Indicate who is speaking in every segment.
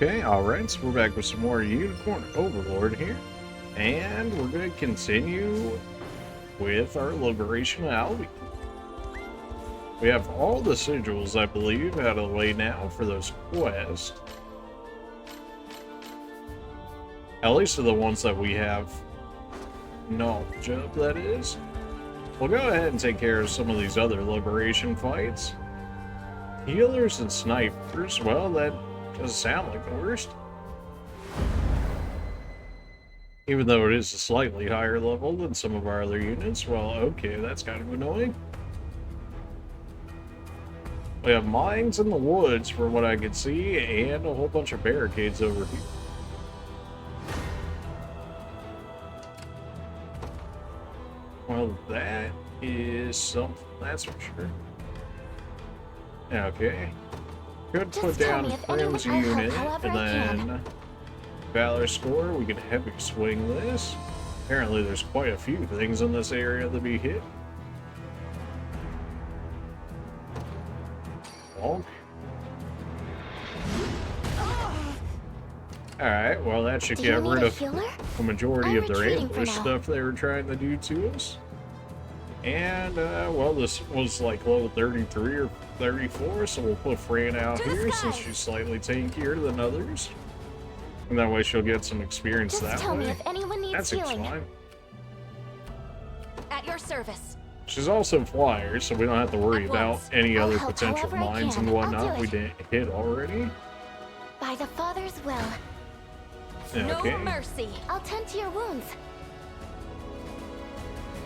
Speaker 1: Okay, alright, so we're back with some more Unicorn Overlord here. And we're going to continue with our Liberation of Albion. We have all the sigils, I believe, out of the way now for those quests. At least for the ones that we have knowledge of, that is. We'll go ahead and take care of some of these other Liberation fights. Healers and snipers, well, that doesn't sound like the worst. Even though it is a slightly higher level than some of our other units, well, okay, that's kind of annoying. We have mines in the woods, from what I can see, and a whole bunch of barricades over here. Well, that is something, that's for sure. Okay. Could put down Prim's unit, and then Valor score, we can heavy swing this. Apparently there's quite a few things in this area to be hit. Bonk. Alright, well that should get rid of the majority of their ambush stuff they were trying to do to us. And, well, this was like level 33 or 34, so we'll put Fran out here since she's slightly tankier than others. And that way she'll get some experience that way. That seems fine.
Speaker 2: At your service.
Speaker 1: She's also flyer, so we don't have to worry about any other potential mines and whatnot we didn't hit already.
Speaker 2: By the Father's will.
Speaker 1: Okay.
Speaker 2: No mercy. I'll tend to your wounds.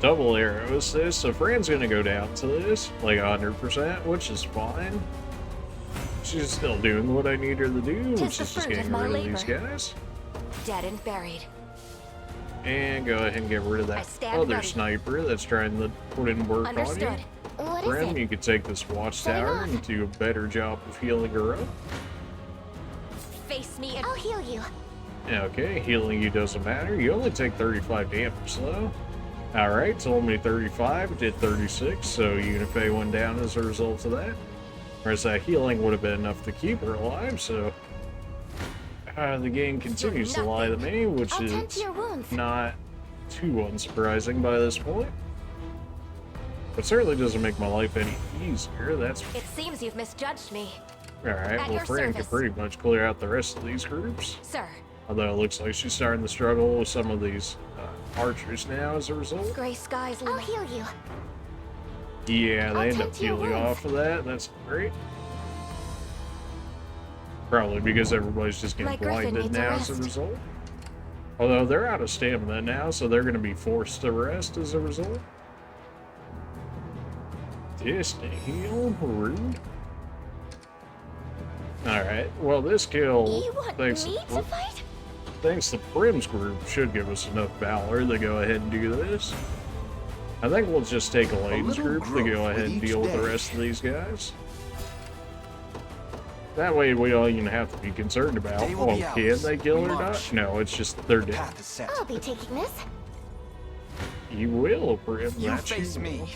Speaker 1: Double arrows this, so Fran's gonna go down to this, like 100%, which is fine. She's still doing what I need her to do, which is just getting rid of these guys.
Speaker 2: Dead and buried.
Speaker 1: And go ahead and get rid of that other sniper that's trying to put in work on you. Fran, you could take this watchtower and do a better job of healing her up.
Speaker 2: Face me and I'll heal you.
Speaker 1: Okay, healing you doesn't matter. You only take 35 damage though. Alright, told me 35, did 36, so Unifei went down as a result of that. Whereas that healing would have been enough to keep her alive, so the game continues to lie to me, which is not too unsurprising by this point. But certainly doesn't make my life any easier, that's...
Speaker 2: It seems you've misjudged me.
Speaker 1: Alright, well Fran can pretty much clear out the rest of these groups.
Speaker 2: Sir.
Speaker 1: Although it looks like she's starting to struggle with some of these archers now as a result.
Speaker 2: Gray skies. I'll heal you.
Speaker 1: Yeah, they end up healing off of that. That's great. Probably because everybody's just getting blinded now as a result. Although they're out of stamina now, so they're going to be forced to rest as a result. Distant heal, rude. Alright, well this kill, thanks to Prim's group, should give us enough valor to go ahead and do this. I think we'll just take Elaine's group to go ahead and deal with the rest of these guys. That way we don't even have to be concerned about, oh, can they kill or not? No, it's just they're dead.
Speaker 2: I'll be taking this.
Speaker 1: You will, Prim. You face me.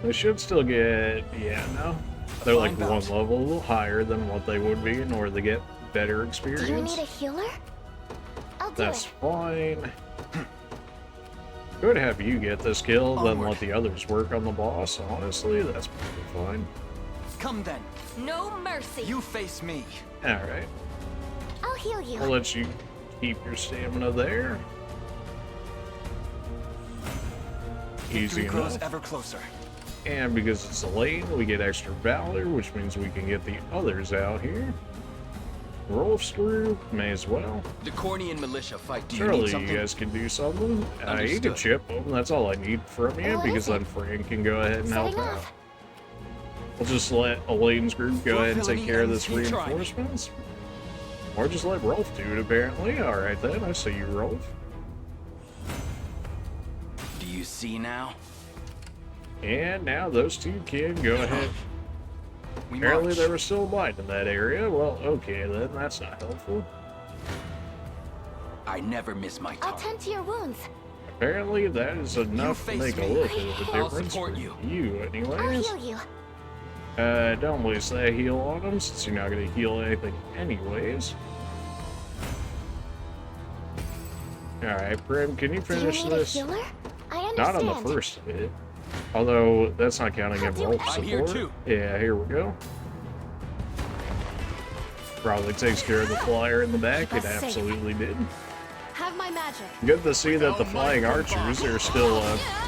Speaker 1: They should still get, yeah, no. They're like one level higher than what they would be in order to get better experience.
Speaker 2: Do you need a healer? I'll do
Speaker 1: That's fine. Could have you get this kill, then let the others work on the boss. Honestly, that's probably fine.
Speaker 3: Come then.
Speaker 2: No mercy.
Speaker 3: You face me.
Speaker 1: Alright.
Speaker 2: I'll heal you.
Speaker 1: I'll let you keep your stamina there. Easy enough.
Speaker 3: Grows ever closer.
Speaker 1: And because it's a lane, we get extra valor, which means we can get the others out here. Rolf's group, may as well.
Speaker 3: The Cornian militia fight. Do
Speaker 1: Surely you guys can do something. You can chip them, that's all I need from you, because then Fran can go ahead and help out. We'll just let Elaine's group go ahead and take care of this reinforcements. Or just let Rolf do it, apparently. Alright then, I see you, Rolf.
Speaker 3: Do you see now?
Speaker 1: And now those two can go ahead. Apparently there was still a mine in that area. Well, okay then, that's not helpful.
Speaker 3: I never miss my target.
Speaker 2: I'll tend to your wounds.
Speaker 1: Apparently that is enough to make a little bit of a difference for you anyways.
Speaker 2: I'll heal you.
Speaker 1: Don't waste that heal on him, since you're not going to heal anything anyways. Alright, Prim, can you finish
Speaker 2: Do you need
Speaker 1: this?
Speaker 2: a healer? I
Speaker 1: Not
Speaker 2: understand.
Speaker 1: on the first hit. Although, that's not counting
Speaker 2: I'll
Speaker 1: in
Speaker 2: do
Speaker 1: roll
Speaker 2: it.
Speaker 3: I'm here
Speaker 1: support.
Speaker 3: too.
Speaker 1: Yeah, here we go. Probably takes care of the flyer in the back. It
Speaker 2: Keep us safe.
Speaker 1: absolutely did.
Speaker 2: Have my magic.
Speaker 1: Good to see that the
Speaker 3: Without
Speaker 1: flying
Speaker 3: my
Speaker 1: archers are still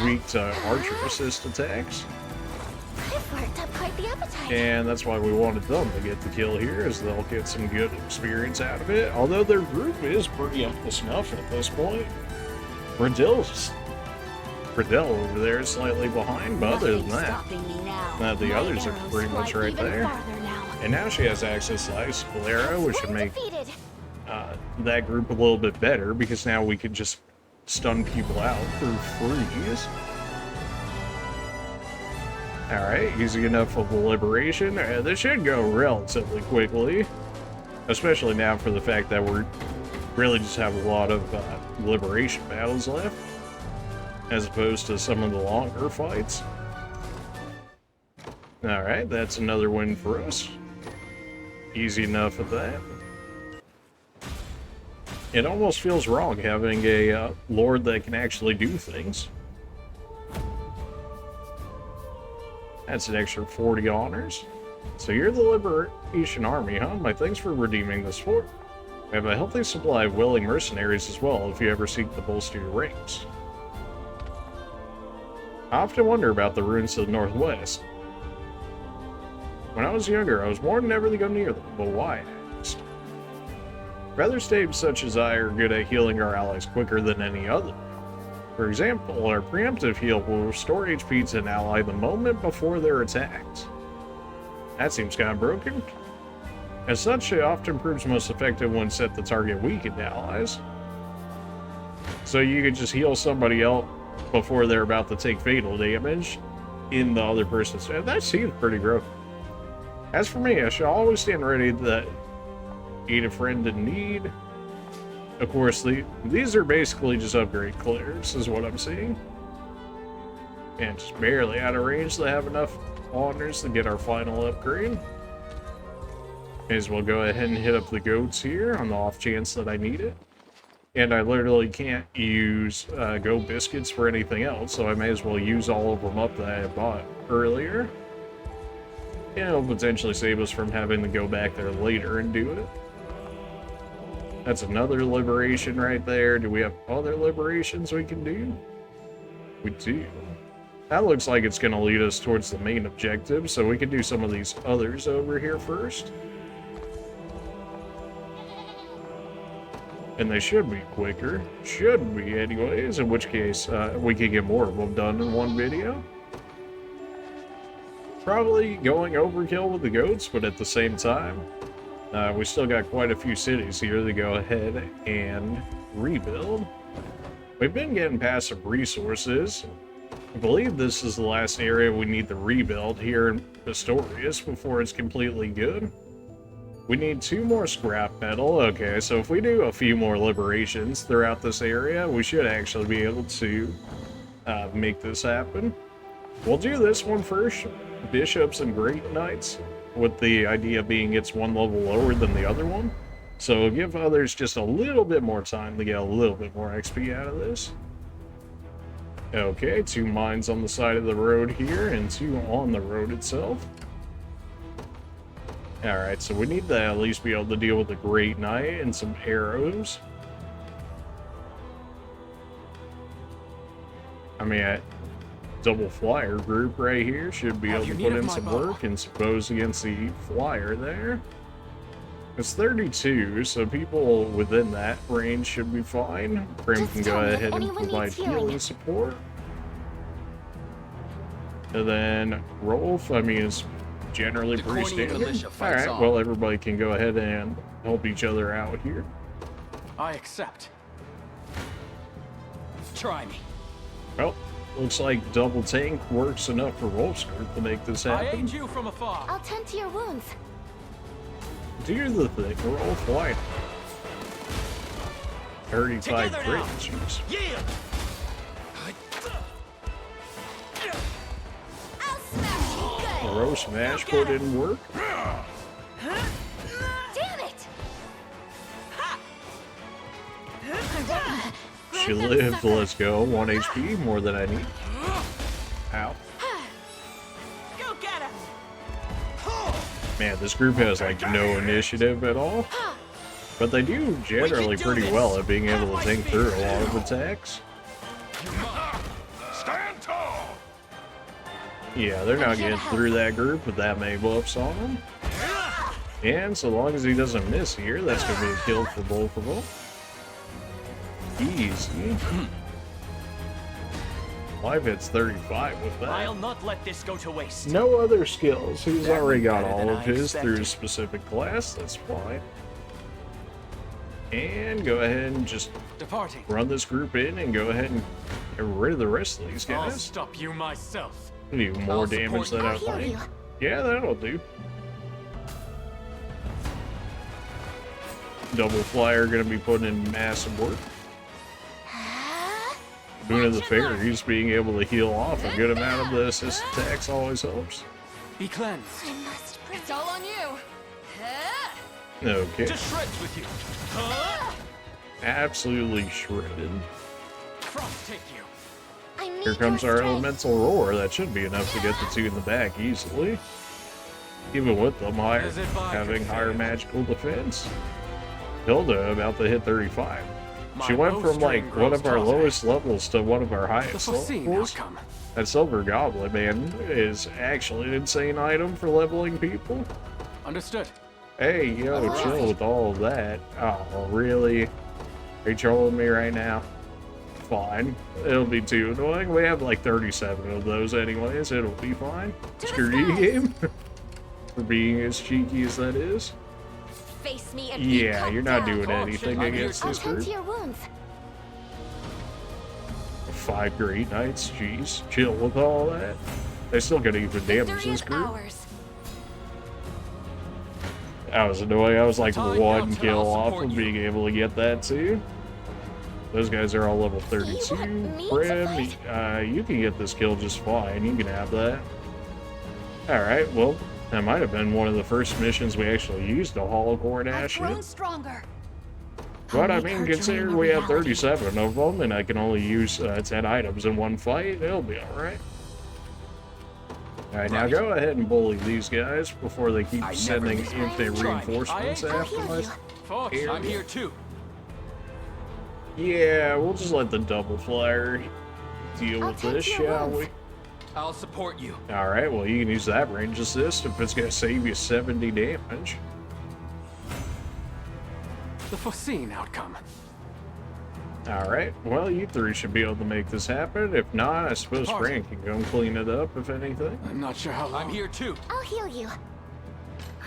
Speaker 1: weak to archer assist attacks.
Speaker 2: I've worked up quite the appetite.
Speaker 1: And that's why we wanted them to get the kill here, is they'll get some good experience out of it. Although their group is pretty up to snuff at this point. Riddell over there is slightly behind, but other than
Speaker 2: Nothing's
Speaker 1: that,
Speaker 2: stopping me now.
Speaker 1: the
Speaker 2: My
Speaker 1: others are
Speaker 2: arrows
Speaker 1: pretty much
Speaker 2: fly
Speaker 1: right
Speaker 2: even
Speaker 1: there.
Speaker 2: farther now.
Speaker 1: And now she has access to Ice Bolero, which should
Speaker 2: One
Speaker 1: make
Speaker 2: defeated.
Speaker 1: that group a little bit better, because now we can just stun people out through freeze. Alright, easy enough of a liberation. This should go relatively quickly, especially now for the fact that we're really just have a lot of liberation battles left, as opposed to some of the longer fights. Alright, that's another win for us. Easy enough at that. It almost feels wrong having a lord that can actually do things. That's an extra 40 honors. So you're the Liberation Army, huh? My thanks for redeeming this fort. We have a healthy supply of willing mercenaries as well if you ever seek to bolster your ranks. I often wonder about the ruins to the northwest. When I was younger, I was more than never to go near them, but why, I asked. Rather states such as I are good at healing our allies quicker than any other. For example, our preemptive heal will restore HP to an ally the moment before they're attacked. That seems kind of broken. As such, it often proves most effective when set to target weakened allies. So you could just heal somebody else before they're about to take fatal damage in the other person's... That seems pretty broken. As for me, I shall always stand ready to aid a friend in need. Of course, these are basically just upgrade clears, is what I'm seeing. And just barely out of range to have enough honors to get our final upgrade. May as well go ahead and hit up the goats here on the off chance that I need it. And I literally can't use Go Biscuits for anything else, so I may as well use all of them up that I bought earlier. And it'll potentially save us from having to go back there later and do it. That's another liberation right there. Do we have other liberations we can do? We do. That looks like it's going to lead us towards the main objective, so we can do some of these others over here first. And they should be quicker. Should be anyways, in which case we can get more of them done in one video. Probably going overkill with the goats, but at the same time, we still got quite a few cities here to go ahead and rebuild. We've been getting passive resources. I believe this is the last area we need to rebuild here in Pistorius before it's completely good. We need 2 more scrap metal. Okay, so if we do a few more liberations throughout this area, we should actually be able to make this happen. We'll do this one first, Bishops and Great Knights, with the idea being it's one level lower than the other one. So give others just a little bit more time to get a little bit more XP out of this. Okay, 2 mines on the side of the road here and 2 on the road itself. Alright, so we need to at least be able to deal with the Great Knight and some arrows. I mean, double flyer group right here should be able to put in some work and suppose against the flyer there. It's 32, so people within that range should be fine. Prim can go ahead and provide healing support. And then Rolf, I mean, is generally pretty standard. Alright, well, everybody can go ahead and help each other out here.
Speaker 3: I accept. Try me.
Speaker 1: Well, looks like double tank works enough for Wolf's group to make this
Speaker 3: I
Speaker 1: happen.
Speaker 3: aid you from afar.
Speaker 2: I'll tend to your wounds.
Speaker 1: Do the thing, Rolf, why not? 35 crit, jeez.
Speaker 3: Yeah.
Speaker 2: I'll smash you good.
Speaker 1: Throw smash, put in work.
Speaker 2: Damn it!
Speaker 1: She lived, let's go. 1 HP, more than I need. Ow.
Speaker 3: Go get him!
Speaker 1: Man, this group has like no initiative at all. But they do generally pretty well at being able to think through a lot of attacks.
Speaker 4: Stand tall.
Speaker 1: Yeah, they're not getting through that group with that many buffs on them. And so long as he doesn't miss here, that's going to be a kill for both of them. Easy. Life hits 35 with that.
Speaker 3: I'll not let this go to waste.
Speaker 1: No other skills. He's
Speaker 3: That
Speaker 1: already
Speaker 3: went
Speaker 1: got
Speaker 3: better
Speaker 1: all
Speaker 3: than
Speaker 1: of
Speaker 3: I
Speaker 1: his through a
Speaker 3: expected.
Speaker 1: specific class. That's fine. And go ahead and just
Speaker 3: Departing.
Speaker 1: run this group in and go ahead and get rid of the rest of these
Speaker 3: I'll
Speaker 1: guys.
Speaker 3: stop you myself.
Speaker 1: Do more
Speaker 3: I'll
Speaker 1: damage
Speaker 3: support
Speaker 1: than I
Speaker 2: I'll heal
Speaker 1: think.
Speaker 2: you.
Speaker 1: Yeah, that'll do. Double flyer gonna be putting in massive work. Boon of the Fairies being able to heal off a good amount of the assist attacks always helps.
Speaker 3: Be cleansed.
Speaker 2: I must
Speaker 5: It's all on you.
Speaker 1: Okay,
Speaker 3: To shreds with you.
Speaker 1: absolutely shredded.
Speaker 3: Frost take you.
Speaker 2: I need
Speaker 1: Here comes
Speaker 2: your
Speaker 1: our
Speaker 2: strength.
Speaker 1: elemental roar. That should be enough to get the two in the back easily. Even with them higher,
Speaker 3: As if I
Speaker 1: having
Speaker 3: could
Speaker 1: higher
Speaker 3: fail.
Speaker 1: magical defense. Hilda about to hit 35. She
Speaker 3: My
Speaker 1: went from
Speaker 3: bowstring
Speaker 1: like one of our
Speaker 3: grows taller.
Speaker 1: lowest levels to one of our
Speaker 3: The
Speaker 1: highest
Speaker 3: foreseen
Speaker 1: levels.
Speaker 3: outcome.
Speaker 1: That Silver Goblin, man, is actually an insane item for leveling people.
Speaker 3: Understood.
Speaker 1: Hey, yo, chill with all of that. Oh, really? Are you trolling me right now? Fine. It'll be too annoying. We have like 37 of those anyways. It'll be fine. Screw you, game. For being as cheeky as that is.
Speaker 2: Face me and be
Speaker 1: Yeah,
Speaker 2: cut
Speaker 1: you're not
Speaker 2: down.
Speaker 1: doing
Speaker 3: Oh,
Speaker 1: anything
Speaker 3: shit, I'm here
Speaker 1: against
Speaker 2: I'll
Speaker 1: this
Speaker 2: tend
Speaker 1: group.
Speaker 2: to your wounds.
Speaker 1: 5 great knights, jeez. Chill with all that. They still gonna even damage
Speaker 2: Victory
Speaker 1: this
Speaker 2: is
Speaker 1: group.
Speaker 2: ours.
Speaker 1: That was annoying. I was like
Speaker 3: Time
Speaker 1: one
Speaker 3: now to
Speaker 1: kill off
Speaker 3: support
Speaker 1: of
Speaker 3: you.
Speaker 1: being able to get that too. Those guys are all level
Speaker 2: You
Speaker 1: 32.
Speaker 2: want me to
Speaker 1: Prim,
Speaker 2: fight?
Speaker 1: you can get this kill just fine. You can have that. Alright, well, that might have been one of the first missions we actually used to Holocorn
Speaker 5: I've
Speaker 1: Ash
Speaker 5: grown
Speaker 1: in.
Speaker 5: stronger.
Speaker 1: But I
Speaker 2: I'll make
Speaker 1: mean,
Speaker 2: her
Speaker 1: considering
Speaker 2: dream a
Speaker 1: we have
Speaker 2: reality.
Speaker 1: 37 of them and I can only use 10 items in one fight, it'll be alright. Alright, now
Speaker 3: Right.
Speaker 1: go ahead and bully these guys before they keep
Speaker 3: I never
Speaker 1: sending
Speaker 3: miss
Speaker 1: infinite
Speaker 3: Try me.
Speaker 1: reinforcements
Speaker 3: I ain't
Speaker 1: after
Speaker 2: I'll
Speaker 1: my...
Speaker 2: heal you.
Speaker 3: Fox,
Speaker 1: Here.
Speaker 3: I'm here too.
Speaker 1: Yeah, we'll just let the double flyer deal
Speaker 2: I'll
Speaker 1: with
Speaker 2: take
Speaker 1: this,
Speaker 2: your
Speaker 1: shall we?
Speaker 2: wounds.
Speaker 3: I'll support you.
Speaker 1: Alright, well, you can use that range assist if it's gonna save you 70 damage.
Speaker 3: The foreseen outcome.
Speaker 1: Alright, well, you three should be able to make this happen. If not, I suppose
Speaker 3: Departing.
Speaker 1: Frank can go and clean it up, if anything.
Speaker 3: I'm not sure how long. I'm here too.
Speaker 2: I'll heal you.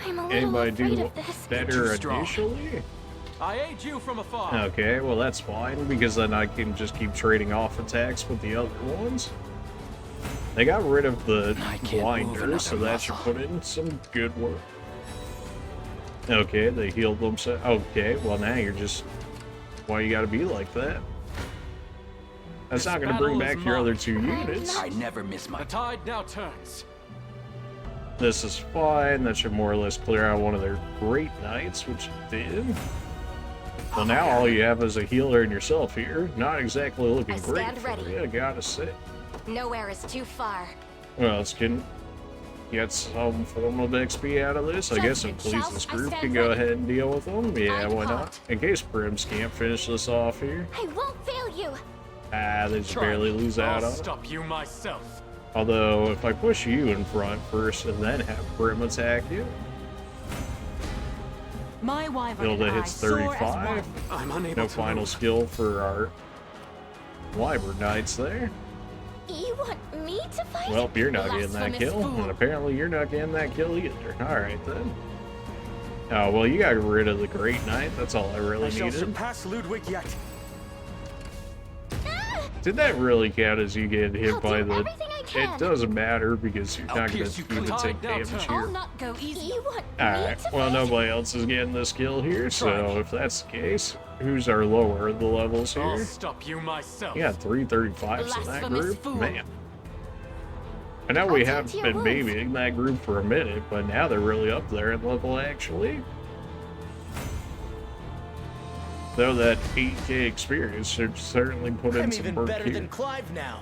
Speaker 2: I'm a little
Speaker 1: Anybody
Speaker 2: afraid
Speaker 1: do
Speaker 2: of this.
Speaker 1: better
Speaker 3: Too strong.
Speaker 1: initially?
Speaker 3: I aid you from afar.
Speaker 1: Okay, well, that's fine, because then I can just keep trading off attacks with the other ones. They got rid of the
Speaker 3: I can't move
Speaker 1: blinder,
Speaker 3: another
Speaker 1: so that should
Speaker 3: muscle.
Speaker 1: put in some good work. Okay, they healed themselves. Okay, well, now you're just... Why you gotta be like that? That's not gonna bring
Speaker 3: battle is
Speaker 1: back your other
Speaker 3: mine.
Speaker 1: 2 units.
Speaker 3: I never miss my. The tide now turns.
Speaker 1: This is fine. That should more or less clear out one of their great knights, which it did. Well, now all you have is a healer and yourself here. Not exactly looking
Speaker 2: I
Speaker 1: great
Speaker 2: stand
Speaker 1: for
Speaker 2: ready.
Speaker 1: you, I gotta say.
Speaker 2: Nowhere is too far.
Speaker 1: Well, let's get some form of XP out of this. I guess if
Speaker 2: Judgment
Speaker 1: please this
Speaker 2: shall I
Speaker 1: group
Speaker 2: stand
Speaker 1: can go
Speaker 2: ready.
Speaker 1: ahead and deal with them. Yeah,
Speaker 2: I
Speaker 1: why not?
Speaker 2: depart.
Speaker 1: In case Prims can't finish this off here.
Speaker 2: I won't fail you.
Speaker 1: Ah, they just
Speaker 3: Try
Speaker 1: barely
Speaker 3: me.
Speaker 1: lose out
Speaker 3: I'll
Speaker 1: on it.
Speaker 3: stop you myself.
Speaker 1: Although, if I push you in front first and then have Prim attack you,
Speaker 5: My wyvern
Speaker 1: Hilda
Speaker 5: and I
Speaker 1: hits
Speaker 5: soar as
Speaker 1: 35.
Speaker 5: one.
Speaker 3: I'm unable
Speaker 1: No
Speaker 3: to
Speaker 1: final
Speaker 3: move.
Speaker 1: skill for our Wyvern Knights there.
Speaker 2: You want me to fight?
Speaker 1: Well, you're not getting that
Speaker 2: Blasphemous
Speaker 1: kill,
Speaker 2: fool.
Speaker 1: and apparently you're not getting that kill either. Alright then. Oh, well, you got rid of the Great Knight. That's all I really needed.
Speaker 3: surpass Ludwig yet.
Speaker 1: Did that really count as you get hit
Speaker 2: I'll
Speaker 1: by
Speaker 2: do
Speaker 1: the...
Speaker 2: everything I can.
Speaker 1: It doesn't matter because you're
Speaker 3: I'll
Speaker 1: not going
Speaker 3: pierce
Speaker 1: to
Speaker 3: you
Speaker 1: even
Speaker 3: clean.
Speaker 1: take
Speaker 3: Now
Speaker 1: damage
Speaker 3: turn.
Speaker 5: I'll
Speaker 1: here.
Speaker 5: not go easy.
Speaker 2: You want
Speaker 1: Alright,
Speaker 2: me to
Speaker 1: well,
Speaker 2: fight?
Speaker 1: nobody else is getting this kill here,
Speaker 3: Try
Speaker 1: so
Speaker 3: me.
Speaker 1: if that's the case, who's our lower of the levels
Speaker 3: I'll
Speaker 1: here?
Speaker 3: stop you myself.
Speaker 1: You got 335s in that
Speaker 2: Blasphemous
Speaker 1: group?
Speaker 2: fool.
Speaker 1: Man. I know
Speaker 2: I'll
Speaker 1: we
Speaker 2: tend
Speaker 1: have
Speaker 2: to your
Speaker 1: been
Speaker 2: wounds.
Speaker 1: babying that group for a minute, but now they're really up there in level, actually. Though that 8K experience should certainly put in
Speaker 4: I'm
Speaker 1: some
Speaker 4: even
Speaker 1: work
Speaker 4: better
Speaker 1: here.
Speaker 4: than Clive now.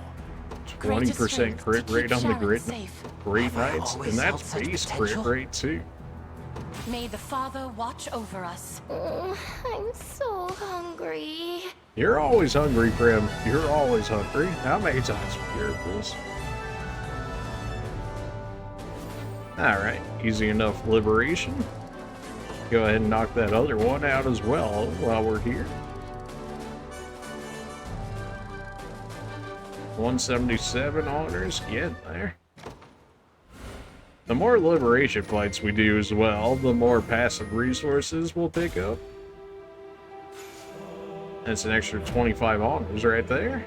Speaker 1: 20% crit rate on the
Speaker 5: Sharon
Speaker 1: grid
Speaker 5: safe.
Speaker 1: Great
Speaker 4: Have I
Speaker 1: Knights,
Speaker 4: always
Speaker 1: and
Speaker 4: held
Speaker 1: that's
Speaker 4: such
Speaker 1: base crit
Speaker 4: potential?
Speaker 1: rate too.
Speaker 5: May the Father watch over us.
Speaker 2: I'm so hungry.
Speaker 1: You're always hungry, Prim. You're always hungry. How many times have you heard this? Alright, easy enough liberation. Go ahead and knock that other one out as well while we're here. 177 honors, getting there. The more liberation fights we do as well, the more passive resources we'll pick up. That's an extra 25 honors right there.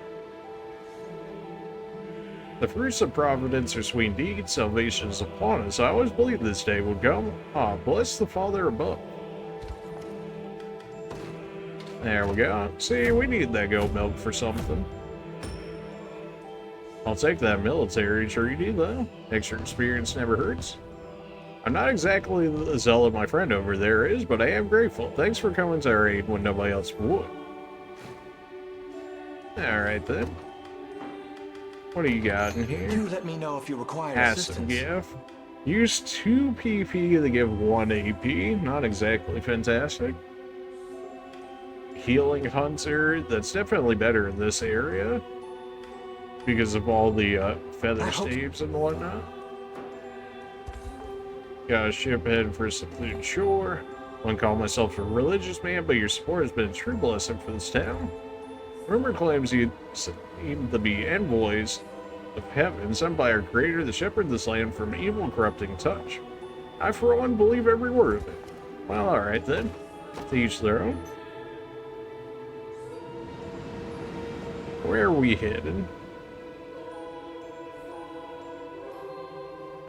Speaker 1: The fruits of providence are sweet indeed, salvation is upon us. I always believed this day would come. Ah, bless the Father above. There we go. See, we need that goat milk for something. I'll take that military treaty, though. Extra experience never hurts. I'm not exactly the zealot my friend over there is, but I am grateful. Thanks for coming to our aid when nobody else would. Alright then. What do you got in here?
Speaker 4: Do let me know if you require
Speaker 1: Acid
Speaker 4: assistance.
Speaker 1: gift. Use 2 PP to give 1 AP. Not exactly fantastic. Healing Hunter. That's definitely better in this area. Because of all the feather staves and whatnot. Got a ship heading for a secluded shore. Wouldn't call myself a religious man, but your support has been a true blessing for this town. Rumor claims you seem to be envoys of heaven, sent by our creator, the shepherd of this land, from evil corrupting touch. I, for one, believe every word of it. Well, alright then. To each their own. Where are we headed?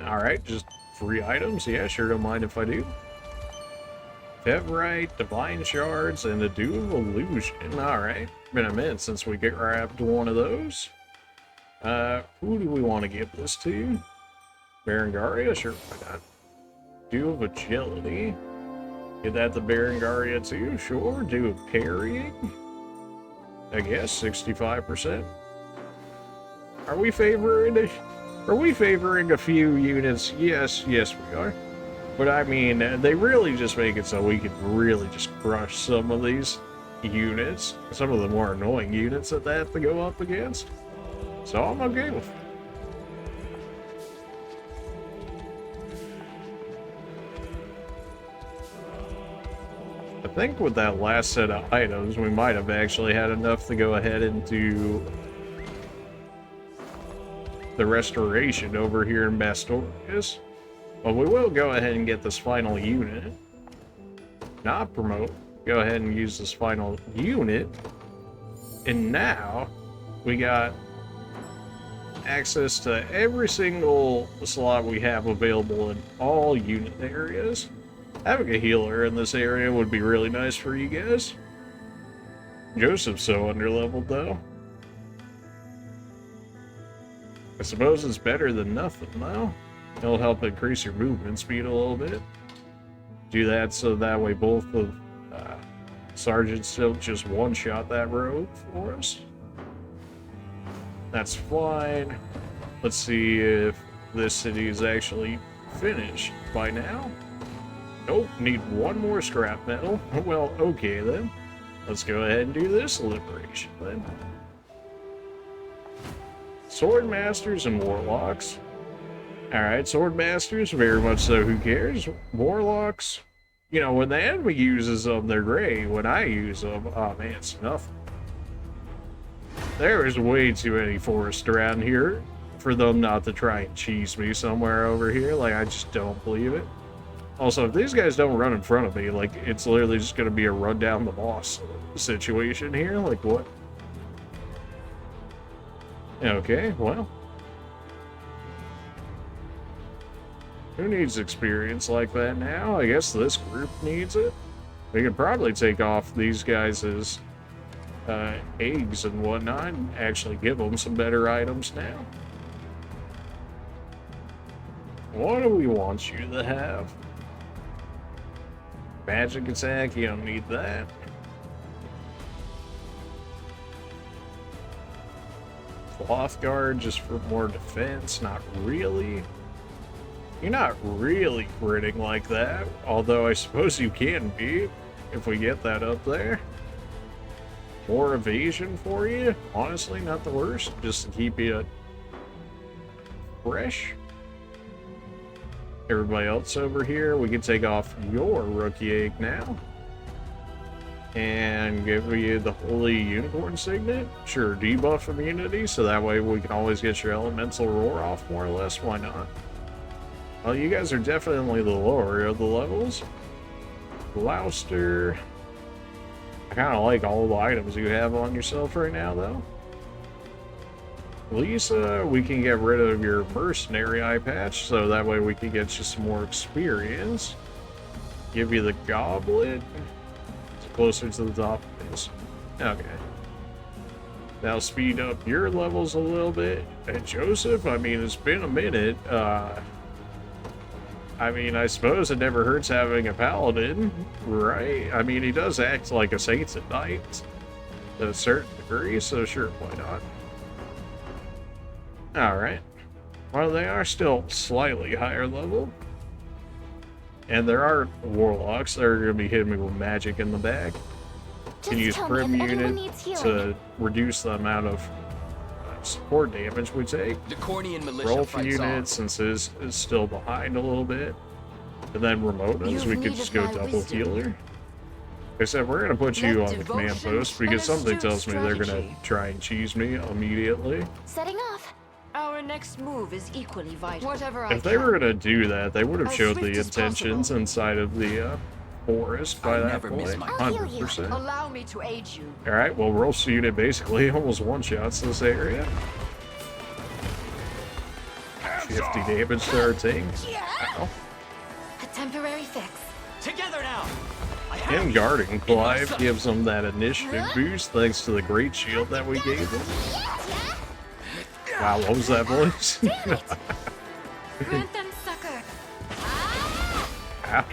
Speaker 1: Alright, just 3 items. Yeah, sure, don't mind if I do. Fevrite, Divine Shards, and a Dew of Illusion. Alright. Been a minute since we grabbed one of those. Who do we want to give this to? Berengaria? Sure, why not? Dew of Agility. Get that to Berengaria too? Sure. Dew of Parrying? I guess 65%. Are we favoring a few units? Yes, we are. But I mean, they really just make it so we can really just crush some of these units. Some of the more annoying units that they have to go up against. So I'm okay with it. I think with that last set of items, we might have actually had enough to go ahead and do the restoration over here in Bastorius. But we will go ahead and get this final unit. Not promote. Go ahead and use this final unit. And now we got access to every single slot we have available in all unit areas. Having a healer in this area would be really nice for you guys. Joseph's so underleveled though. I suppose it's better than nothing though. It'll help increase your movement speed a little bit. Do that so that way both of sergeants don't just one-shot that rogue for us. That's fine. Let's see if this city is actually finished by now. Nope, need one more scrap metal. Well, okay then. Let's go ahead and do this liberation then. Sword Masters and Warlocks. Alright, Sword Masters, very much so, who cares? Warlocks, you know, when the enemy uses them, they're great. When I use them, oh man, it's nothing. There is way too many forests around here for them not to try and cheese me somewhere over here. Like, I just don't believe it. Also, if these guys don't run in front of me, like, it's literally just going to be a run down the boss situation here. Like, what? Okay, well. Who needs experience like that now? I guess this group needs it. We could probably take off these guys' eggs and whatnot and actually give them some better items now. what do we want you to have? Magic attack, you don't need that. Cloth guard just for more defense, not really. You're not really critting like that, although I suppose you can be if we get that up there. More evasion for you, honestly, not the worst, just to keep you fresh. Everybody else over here, we can take off your rookie egg now. And give you the Holy Unicorn Signet. Sure, debuff immunity, so that way we can always get your Elemental Roar off more or less. Why not? Well, you guys are definitely the lower of the levels. Gloucester. I kind of like all the items you have on yourself right now, though. Lisa, we can get rid of your mercenary eye patch, so that way we can get you some more experience. Give you the goblet. Closer to the top of this. Okay. Now speed up your levels a little bit. And Joseph, I mean, it's been a minute. I mean, I suppose it never hurts having a paladin, right? I mean, he does act like a saint at night to a certain degree, so sure, why not? Alright. Well, they are still slightly higher level. And there are warlocks that are going to be hitting me with magic in the back.
Speaker 2: Just
Speaker 1: Can use
Speaker 2: tell me
Speaker 1: Prim
Speaker 2: if anyone
Speaker 1: unit
Speaker 2: needs healing.
Speaker 1: to reduce the amount of support damage we take.
Speaker 4: The Cornian militia
Speaker 1: Roll for
Speaker 4: fights on.
Speaker 1: unit, since his is still behind a little bit. And then Ramona's,
Speaker 5: You've
Speaker 1: we could
Speaker 5: needed
Speaker 1: just go
Speaker 5: my
Speaker 1: double
Speaker 5: wisdom.
Speaker 1: healer. Like I said, we're going to put you
Speaker 5: Let
Speaker 1: on the command
Speaker 5: devotion
Speaker 1: post because
Speaker 5: and
Speaker 1: something
Speaker 5: astute
Speaker 1: tells me they're going to
Speaker 5: strategy.
Speaker 1: try and cheese me immediately.
Speaker 2: Setting off.
Speaker 5: Our next move is equally vital. Whatever
Speaker 1: If they were going to do that, they would have
Speaker 5: As
Speaker 1: showed the
Speaker 5: swift as
Speaker 1: intentions
Speaker 5: possible.
Speaker 1: inside of the forest by
Speaker 4: I
Speaker 1: that
Speaker 4: never miss
Speaker 1: point.
Speaker 4: my-
Speaker 2: I'll heal you.
Speaker 1: 100%.
Speaker 5: Allow me to aid you.
Speaker 1: Alright, well, Roll's unit basically almost one-shots this area. 50 damage to our tank. Ow.
Speaker 5: A temporary fix.
Speaker 3: Together now. I have
Speaker 1: And
Speaker 3: you.
Speaker 1: guarding Clive gives them that initiative boost thanks to the great shield that we gave them. Wow, what was that voice?
Speaker 5: Grant them succor.
Speaker 1: Ow.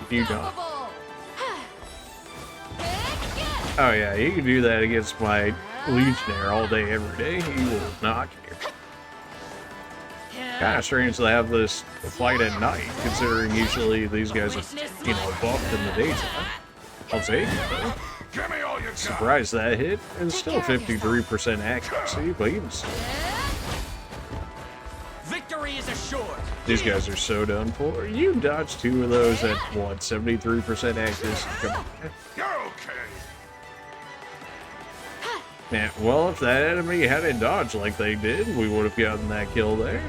Speaker 1: You don't.
Speaker 5: Unstoppable.
Speaker 1: Oh yeah, you can do that against my Legionnaire all day, every day. He will not care. Kind of strange to have this fight at night, considering usually these guys are, you know, buffed in the daytime. I'll take it though.
Speaker 6: Give me all you got.
Speaker 1: Surprised that hit. It's still 53% accuracy, but even so,
Speaker 3: Victory is assured.
Speaker 1: these guys are so done for. You dodged two of those at what, 73% accuracy? Come on.
Speaker 6: You're okay.
Speaker 1: Man, well, if that enemy hadn't dodged like they did, we would have gotten that kill there.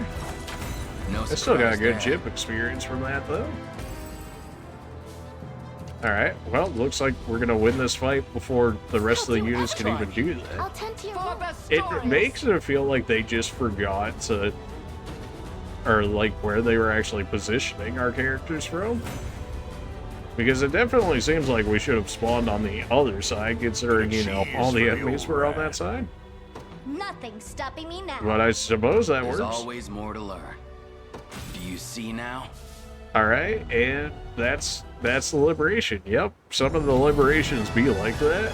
Speaker 4: No
Speaker 1: I still got a
Speaker 4: surprise
Speaker 1: good
Speaker 4: there.
Speaker 1: chip experience from that, though. Alright, well, looks like we're gonna win this fight before the rest of the units can even do
Speaker 2: I'll
Speaker 1: that.
Speaker 2: tend to your
Speaker 5: For
Speaker 2: wounds.
Speaker 5: best
Speaker 1: It
Speaker 5: stories.
Speaker 1: makes it feel like they just forgot to, or like where they were actually positioning our characters from. Because it definitely seems like we should have spawned on the other side, considering, you know, all the enemies were on that side.
Speaker 2: Nothing's stopping me now.
Speaker 1: But I suppose that
Speaker 4: There's
Speaker 1: works.
Speaker 4: always more to learn. Do you see now?
Speaker 1: Alright, and that's the liberation. Yep, some of the liberations be like that.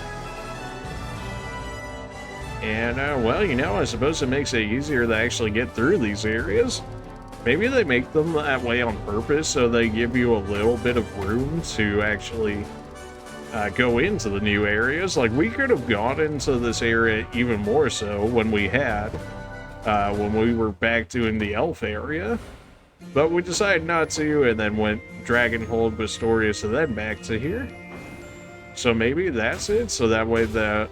Speaker 1: And, well, you know, I suppose it makes it easier to actually get through these areas. Maybe they make them that way on purpose, so they give you a little bit of room to actually go into the new areas. Like, we could have gone into this area even more so when we were back doing the elf area. But we decided not to, and then went Dragonhold, Bistorius, and then back to here. So maybe that's it, so that way that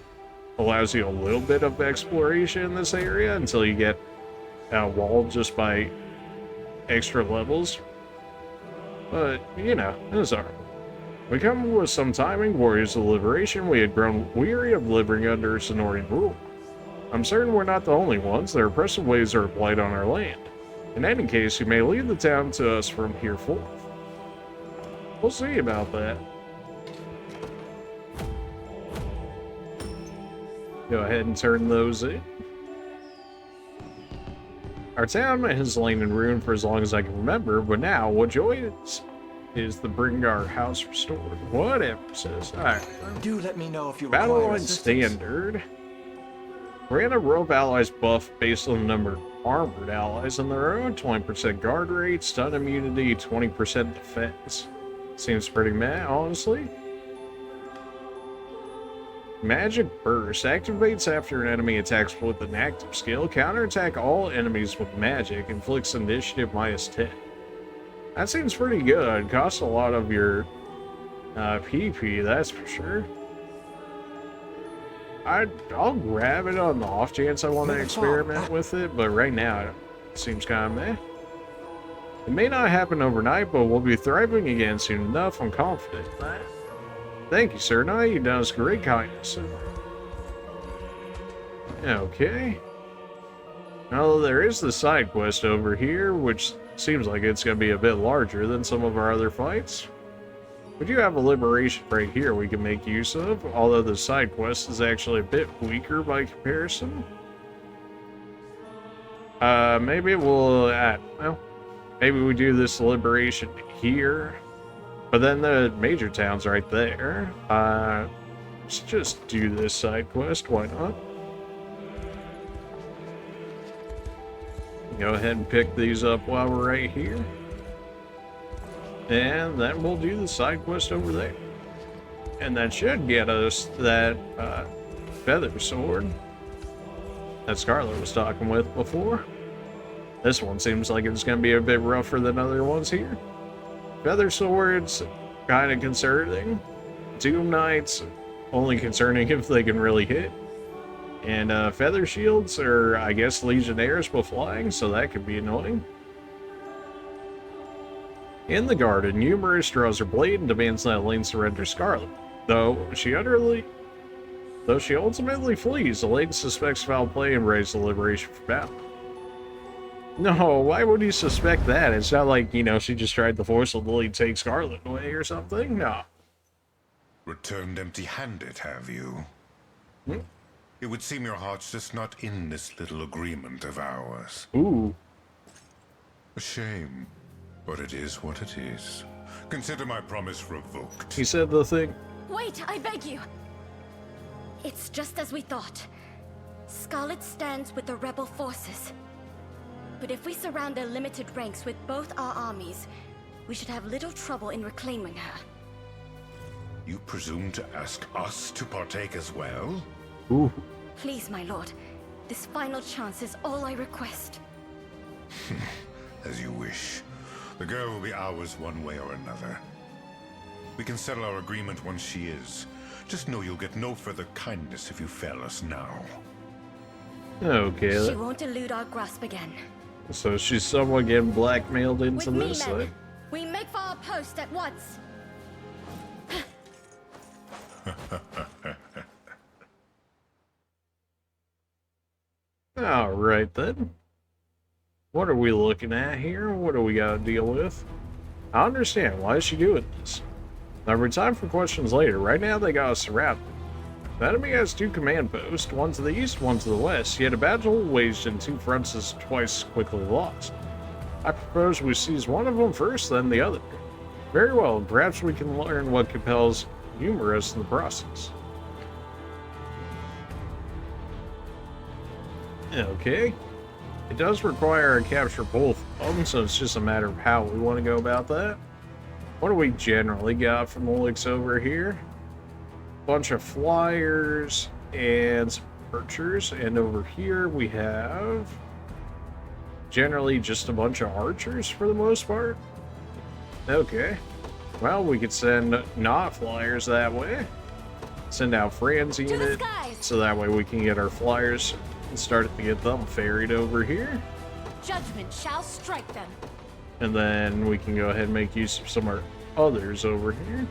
Speaker 1: allows you a little bit of exploration in this area until you get walled just by extra levels. But, you know, it was alright. We come with some timing, Warriors of Liberation. We had grown weary of living under Sonorian rule. I'm certain we're not the only ones. Their oppressive ways are applied on our land. In any case, you may leave the town to us from here forth. We'll see about that. Go ahead and turn those in. Our town has lain in ruin for as long as I can remember, but now what joy is to bring our house restored. Whatever it says. Alright.
Speaker 3: Do let me know if you
Speaker 1: Battle
Speaker 3: require
Speaker 1: line
Speaker 3: assistance.
Speaker 1: standard. Grant a row of allies buff based on the number of armored allies in the row. 20% guard rate, stun immunity, 20% defense. Seems pretty meh, honestly. Magic Burst activates after an enemy attacks with an active skill. Counterattack all enemies with magic. Inflicts initiative -10. That seems pretty good. Costs a lot of your PP, that's for sure. I'll grab it on the off chance I want to experiment with it, but right now it seems kind of meh. It may not happen overnight, but we'll be thriving again soon enough. I'm confident in that. Thank you, sir. Now you've done us great kindness. Okay. Now there is the side quest over here, which seems like it's going to be a bit larger than some of our other fights. We do have a liberation right here we can make use of, although the side quest is actually a bit weaker by comparison. Maybe we'll, well, maybe we do this liberation here, but then the major town's right there. Let's just do this side quest, why not? Go ahead and pick these up while we're right here. And then we'll do the side quest over there. And that should get us that feather sword that Scarlet was talking with before. This one seems like it's going to be a bit rougher than other ones here. Feather swords, kind of concerning. Doom Knights, only concerning if they can really hit. And feather shields are, I guess, legionnaires with flying, so that could be annoying. In the garden, Umerus draws her blade and demands that Elaine surrender Scarlet. Though she ultimately flees, Elaine suspects foul play and raises the liberation for battle. No, why would you suspect that? It's not like, you know, she just tried to forcibly take Scarlet away or something. No.
Speaker 6: Returned empty-handed, have you?
Speaker 1: Hmm?
Speaker 6: It would seem your heart's just not in this little agreement of ours.
Speaker 1: Ooh.
Speaker 6: A shame, but it is what it is. Consider my promise revoked.
Speaker 1: He said the thing.
Speaker 2: Wait, I beg you. It's just as we thought. Scarlet stands with the rebel forces. But if we surround their limited ranks with both our armies, we should have little trouble in reclaiming her.
Speaker 6: You presume to ask us to partake as well?
Speaker 1: Ooh.
Speaker 2: Please, my lord. This final chance is all I request.
Speaker 6: As you wish. The girl will be ours one way or another. We can settle our agreement once she is. Just know you'll get no further kindness if you fail us now.
Speaker 1: Okay.
Speaker 2: She won't elude our grasp again.
Speaker 1: So she's somewhat getting blackmailed into
Speaker 2: With me,
Speaker 1: this.
Speaker 2: men, we make for our post at once.
Speaker 1: Alright then. What are we looking at here? What do we gotta deal with? I understand. Why is she doing this? There'll be time for questions later. Right now they got us surrounded. The enemy has 2 command posts, one to the east, one to the west, yet a battle waged in 2 fronts is twice quickly lost. I propose we seize one of them first, then the other. Very well, perhaps we can learn what compels Umerus in the process. Okay. It does require a capture both of them, so it's just a matter of how we want to go about that. What do we generally got from the looks over here? Bunch of flyers and some archers, and over here we have generally just a bunch of archers for the most part. Okay. Well, we could send not flyers that way. Send out Fran's unit, so that way we can get our flyers and start to get them ferried over here.
Speaker 5: Judgment shall strike them.
Speaker 1: And then we can go ahead and make use of some of our others over here.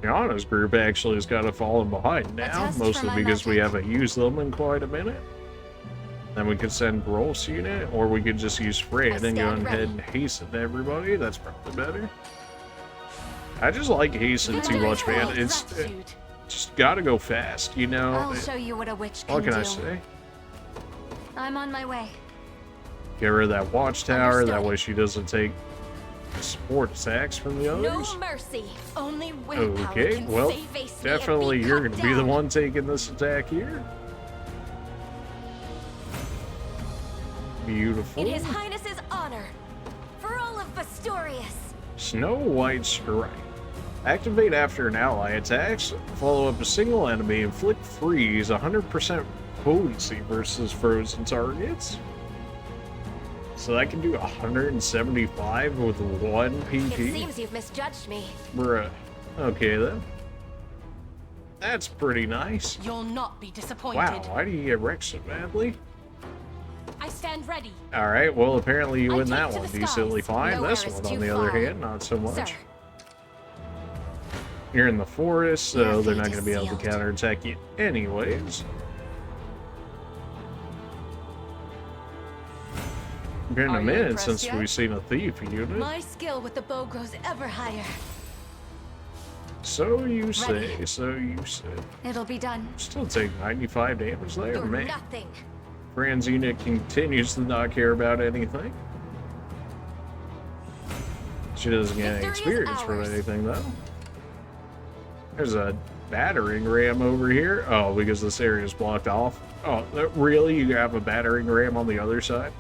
Speaker 1: Yana's group actually has got to fall behind now, mostly because we haven't used them in quite a minute. Then we could send Rolf's unit, or we could just use Fred and go ahead and hasten everybody. That's probably better. I just like hasten too much, man. It's just gotta go fast, you know?
Speaker 5: I'll show you what a witch can do.
Speaker 1: What can I say?
Speaker 2: I'm on my way.
Speaker 1: Get rid of that watchtower, that
Speaker 2: Understood.
Speaker 1: way she doesn't take support attacks from the
Speaker 2: No
Speaker 1: others.
Speaker 2: mercy. Only willpower
Speaker 1: Okay,
Speaker 2: can
Speaker 1: well,
Speaker 2: save Ace and
Speaker 1: definitely
Speaker 2: be
Speaker 1: you're
Speaker 2: cut
Speaker 1: going to be the
Speaker 2: down.
Speaker 1: one taking this attack here. Beautiful.
Speaker 2: In His Highness's honor, for all of Vestorius.
Speaker 1: Snow White Strike. Activate after an ally attacks. Follow up a single enemy. Inflict freeze 100% potency versus frozen targets. So that can do 175 with 1
Speaker 2: It
Speaker 1: PP.
Speaker 2: seems you've misjudged me.
Speaker 1: Bruh. Okay then. That's pretty nice.
Speaker 5: You'll not be disappointed.
Speaker 1: Wow, why do you get wrecked so badly?
Speaker 5: I stand ready.
Speaker 1: Alright, well apparently you
Speaker 5: I
Speaker 1: win
Speaker 5: take
Speaker 1: that
Speaker 5: to
Speaker 1: one
Speaker 5: the
Speaker 1: decently
Speaker 5: skies.
Speaker 1: fine.
Speaker 2: Nowhere
Speaker 1: This
Speaker 2: is
Speaker 1: one,
Speaker 2: too
Speaker 1: on the other
Speaker 2: far.
Speaker 1: hand, not so much.
Speaker 2: Sir.
Speaker 1: You're in the forest, so
Speaker 2: Your
Speaker 1: they're
Speaker 2: fate
Speaker 1: not
Speaker 2: is
Speaker 1: going to be able to
Speaker 2: sealed.
Speaker 1: counterattack you anyways. Been
Speaker 5: Are
Speaker 1: a
Speaker 5: you
Speaker 1: minute
Speaker 5: impressed
Speaker 1: since
Speaker 5: yet?
Speaker 1: we've seen a thief unit.
Speaker 2: My skill with the bow grows ever higher.
Speaker 1: So you say,
Speaker 2: Ready.
Speaker 1: so you say.
Speaker 2: It'll be done.
Speaker 1: Still take 95 damage there,
Speaker 2: You're
Speaker 1: man.
Speaker 2: nothing.
Speaker 1: Fran's unit continues to not care about anything. She doesn't get any
Speaker 2: Victory is
Speaker 1: experience from
Speaker 2: ours.
Speaker 1: anything, though. There's a battering ram over here. Oh, because this area is blocked off. Oh, really? You have a battering ram on the other side?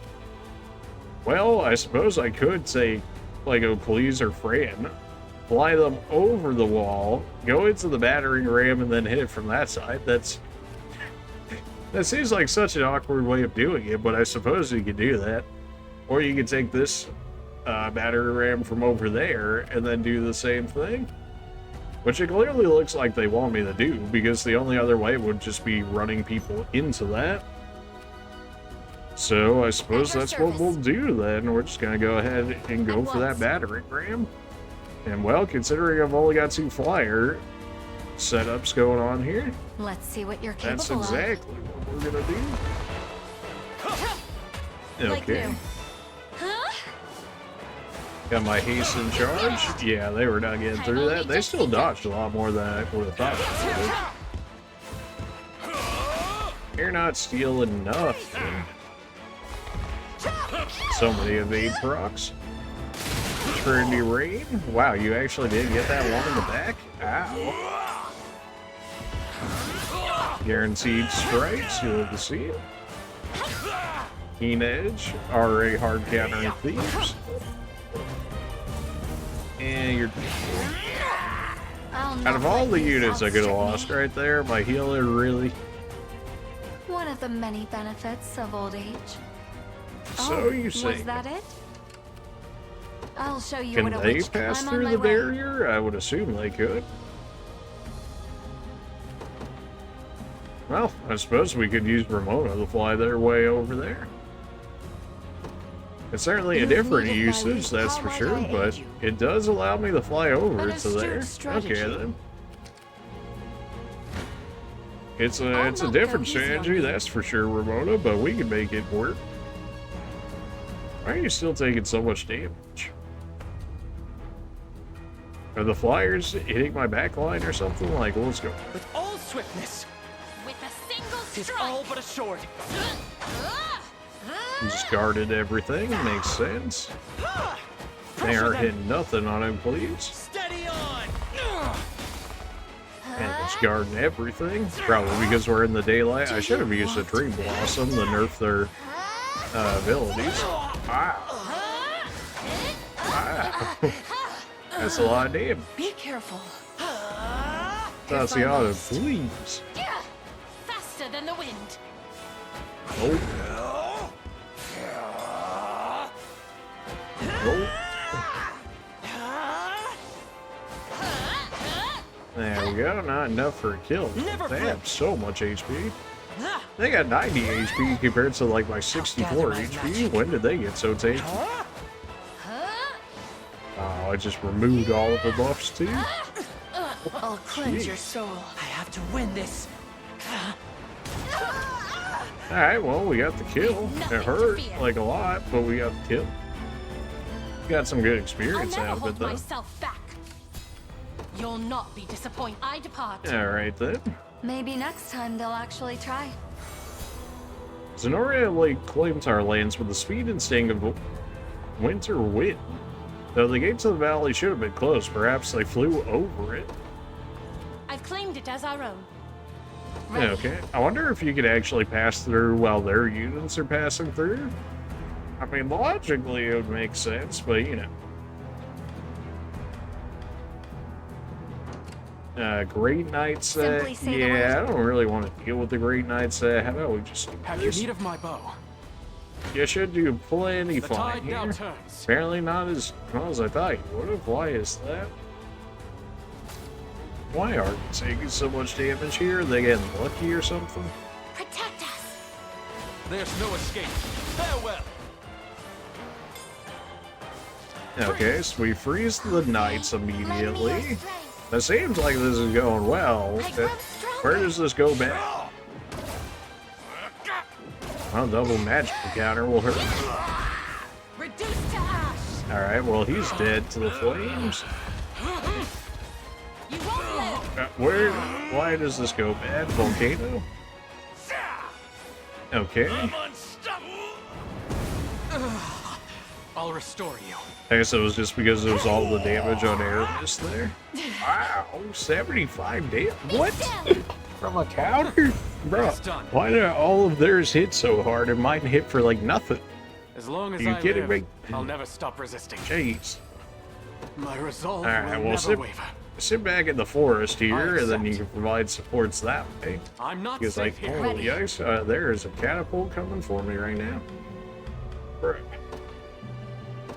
Speaker 1: Well, I suppose I could say, like, oh, please, or Fran. Fly them over the wall, go into the battering ram, and then hit it from that side. That seems like such an awkward way of doing it, but I suppose you could do that. Or you could take this battering ram from over there and then do the same thing. Which it clearly looks like they want me to do, because the only other way would just be running people into that. So I suppose
Speaker 2: At your
Speaker 1: that's what
Speaker 2: service.
Speaker 1: we'll do then. We're just going to go ahead and go
Speaker 2: At
Speaker 1: for that
Speaker 2: once.
Speaker 1: battering ram. And well, considering I've only got 2 flyer setups going on here,
Speaker 2: Let's see what you're capable
Speaker 1: that's
Speaker 2: of.
Speaker 1: exactly what we're going to do.
Speaker 2: Like
Speaker 1: Okay.
Speaker 2: new. Huh?
Speaker 1: Got my hasten charge. Yeah, they were not getting through that. They still dodged a lot more than I would have thought they would. You're not stealing nothing. So many evade procs. Trendy Rain. Wow, you actually did get that one in the back? Ow. Guaranteed strikes, you'll have to see it. Keen Edge, RA hard countering thieves. And you're
Speaker 2: I'll
Speaker 1: out of
Speaker 2: not
Speaker 1: all
Speaker 2: let
Speaker 1: the
Speaker 2: you
Speaker 1: units I could have
Speaker 2: outstrip
Speaker 1: lost
Speaker 2: me.
Speaker 1: right there, my healer really.
Speaker 2: One of the many benefits of old age.
Speaker 1: So you say.
Speaker 2: Was that it? I'll show you
Speaker 1: Can
Speaker 2: what a
Speaker 1: they
Speaker 2: witch can.
Speaker 1: pass
Speaker 2: I'm on
Speaker 1: through
Speaker 2: my
Speaker 1: the
Speaker 2: way.
Speaker 1: barrier? I would assume they could. Well, I suppose we could use Ramona to fly their way over there. It's certainly a
Speaker 2: You've
Speaker 1: different
Speaker 2: needed my
Speaker 1: usage,
Speaker 2: lead.
Speaker 1: that's
Speaker 2: How
Speaker 1: for
Speaker 2: might
Speaker 1: sure,
Speaker 2: I aid
Speaker 1: but
Speaker 2: you?
Speaker 1: it does allow me to fly over
Speaker 5: An
Speaker 1: to
Speaker 5: astute
Speaker 1: there.
Speaker 5: strategy.
Speaker 1: Okay then. It's
Speaker 5: I'll
Speaker 1: a
Speaker 5: not
Speaker 1: different
Speaker 5: go easy on
Speaker 1: strategy,
Speaker 5: you.
Speaker 1: that's for sure, Ramona, but we can make it work. Why are you still taking so much damage? Are the flyers hitting my backline or something? Like, let's go.
Speaker 3: With all swiftness,
Speaker 5: With a single
Speaker 3: tis
Speaker 5: strike.
Speaker 3: all but assured.
Speaker 1: Just guarded everything, makes sense. They aren't hitting nothing on him, please.
Speaker 3: Steady on!
Speaker 1: And it's guarding everything. Probably because we're in the daylight. I should have used a tree blossom to nerf their abilities. Wow. Wow. That's a lot of damage.
Speaker 5: Be careful.
Speaker 1: Tatiana, please.
Speaker 5: Faster than the wind.
Speaker 1: Nope. Nope. There we go. Not enough for a kill.
Speaker 3: Never
Speaker 1: They
Speaker 3: flinch.
Speaker 1: have so much HP. They got 90 HP compared to like my 64 HP. When did they get so tanky? Oh, I just removed all of the buffs too.
Speaker 2: I'll cleanse your soul.
Speaker 3: I have to win this.
Speaker 1: Alright, well, we got the kill. It
Speaker 5: Nothing to
Speaker 1: hurt
Speaker 5: fear.
Speaker 1: like a lot, but we got the kill. Got some good
Speaker 5: I'll
Speaker 1: experience
Speaker 5: never
Speaker 1: out of it
Speaker 5: hold
Speaker 1: though.
Speaker 5: myself back. You'll not be disappointed. I depart.
Speaker 1: Alright then.
Speaker 2: Maybe next time they'll actually try.
Speaker 1: Zenora claims our lands with the speed and sting of winter wind. Though the gates of the valley should have been closed, perhaps they flew over it.
Speaker 5: I've claimed it as our own. Ready.
Speaker 1: Okay, I wonder if you could actually pass through while their units are passing through. I mean, logically it would make sense, but you know. Great Knight set.
Speaker 2: Simply say the
Speaker 1: Yeah,
Speaker 2: word.
Speaker 1: I don't really want to deal with the Great Knight set. How about we just do
Speaker 3: Have you
Speaker 1: this?
Speaker 3: need of my bow?
Speaker 1: You should do plenty
Speaker 3: The
Speaker 1: fine
Speaker 3: tide now
Speaker 1: here.
Speaker 3: turns.
Speaker 1: Apparently not as well as I thought you would have. Why is that? Why are you taking so much damage here? Are they getting lucky or something?
Speaker 2: Protect us!
Speaker 3: There's no escape. Farewell.
Speaker 1: Okay, so we freeze the knights
Speaker 2: Lend me your
Speaker 1: immediately.
Speaker 2: strength.
Speaker 1: That seems like this is going well.
Speaker 2: I grow
Speaker 1: Where
Speaker 2: stronger.
Speaker 1: does this go back? Well, double magic counter will hurt.
Speaker 5: Reduced to ash.
Speaker 1: Alright, well, he's dead to the flames.
Speaker 5: You won't live.
Speaker 1: Why does this go bad? Volcano? Okay.
Speaker 3: I'll restore you.
Speaker 1: I guess it was just because it was all the damage on Umerus there. Wow, 75 damage. What? From a counter? Bro,
Speaker 3: It's done.
Speaker 1: why did all of theirs hit so hard and mine hit for like nothing?
Speaker 3: As long as
Speaker 1: Are you
Speaker 3: I
Speaker 1: kidding
Speaker 3: live,
Speaker 1: me?
Speaker 3: I'll never stop resisting.
Speaker 1: Jeez.
Speaker 3: My resolve
Speaker 1: Alright,
Speaker 3: will
Speaker 1: well,
Speaker 3: never waver.
Speaker 1: sit back in the forest here, and then you
Speaker 3: accept.
Speaker 1: can provide supports that way.
Speaker 3: I'm not
Speaker 1: Because, like,
Speaker 3: safe here.
Speaker 1: holy yikes, there is a catapult coming for me right now. Right.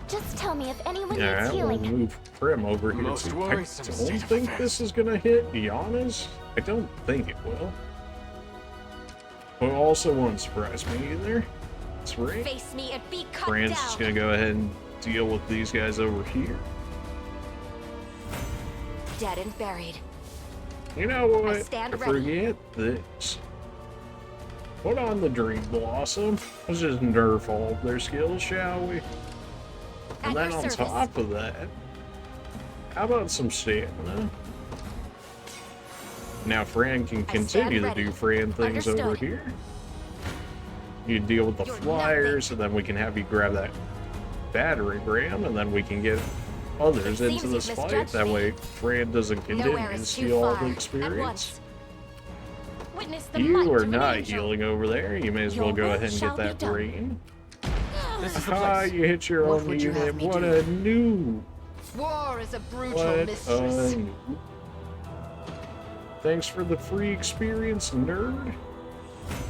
Speaker 2: Just tell me if anyone needs
Speaker 1: Alright, we'll
Speaker 2: healing.
Speaker 1: move Prim over here.
Speaker 3: Most
Speaker 1: too.
Speaker 3: worrisome
Speaker 1: I
Speaker 3: state
Speaker 1: don't
Speaker 3: of
Speaker 1: think
Speaker 3: affairs.
Speaker 1: this is gonna hit Diana's. I don't think it will. But also won't surprise me either. That's right.
Speaker 2: Face me and be cut
Speaker 1: Fran's
Speaker 2: down.
Speaker 1: just gonna go ahead and deal with these guys over here.
Speaker 2: Dead and buried.
Speaker 1: You know what?
Speaker 2: I stand ready.
Speaker 1: Forget this. Put on the Dream Blossom. Let's just nerf all of their skills, shall we? And
Speaker 2: At
Speaker 1: then
Speaker 2: your
Speaker 1: on
Speaker 2: service.
Speaker 1: top of that, how about some stamina? Now Fran can continue to
Speaker 2: ready.
Speaker 1: do Fran things over
Speaker 2: Understood.
Speaker 1: here. You deal with the
Speaker 2: You're
Speaker 1: flyers, and then we can have you grab that battering ram, and then we can get others
Speaker 2: It
Speaker 1: into
Speaker 2: seems
Speaker 1: this
Speaker 2: you've
Speaker 1: fight.
Speaker 2: misjudged
Speaker 1: That
Speaker 2: me.
Speaker 1: way Fran doesn't continue
Speaker 2: Nowhere
Speaker 1: to
Speaker 2: is too
Speaker 1: steal all
Speaker 2: far
Speaker 1: the
Speaker 2: at
Speaker 1: experience.
Speaker 2: once. Witness the
Speaker 1: You
Speaker 2: might
Speaker 1: are
Speaker 2: of an
Speaker 1: not
Speaker 2: angel.
Speaker 1: healing over there. You may as well
Speaker 2: Your
Speaker 1: go
Speaker 2: will
Speaker 1: ahead and
Speaker 2: shall
Speaker 1: get
Speaker 2: be
Speaker 1: that
Speaker 2: done.
Speaker 1: brain.
Speaker 3: This is the
Speaker 1: Ah,
Speaker 3: place.
Speaker 1: you hit your
Speaker 3: What
Speaker 1: own
Speaker 3: would you
Speaker 1: unit.
Speaker 3: have me
Speaker 1: What
Speaker 3: do?
Speaker 1: a noob.
Speaker 5: War is a brutal
Speaker 1: What a
Speaker 5: mistress.
Speaker 1: noob. Thanks for the free experience, nerd.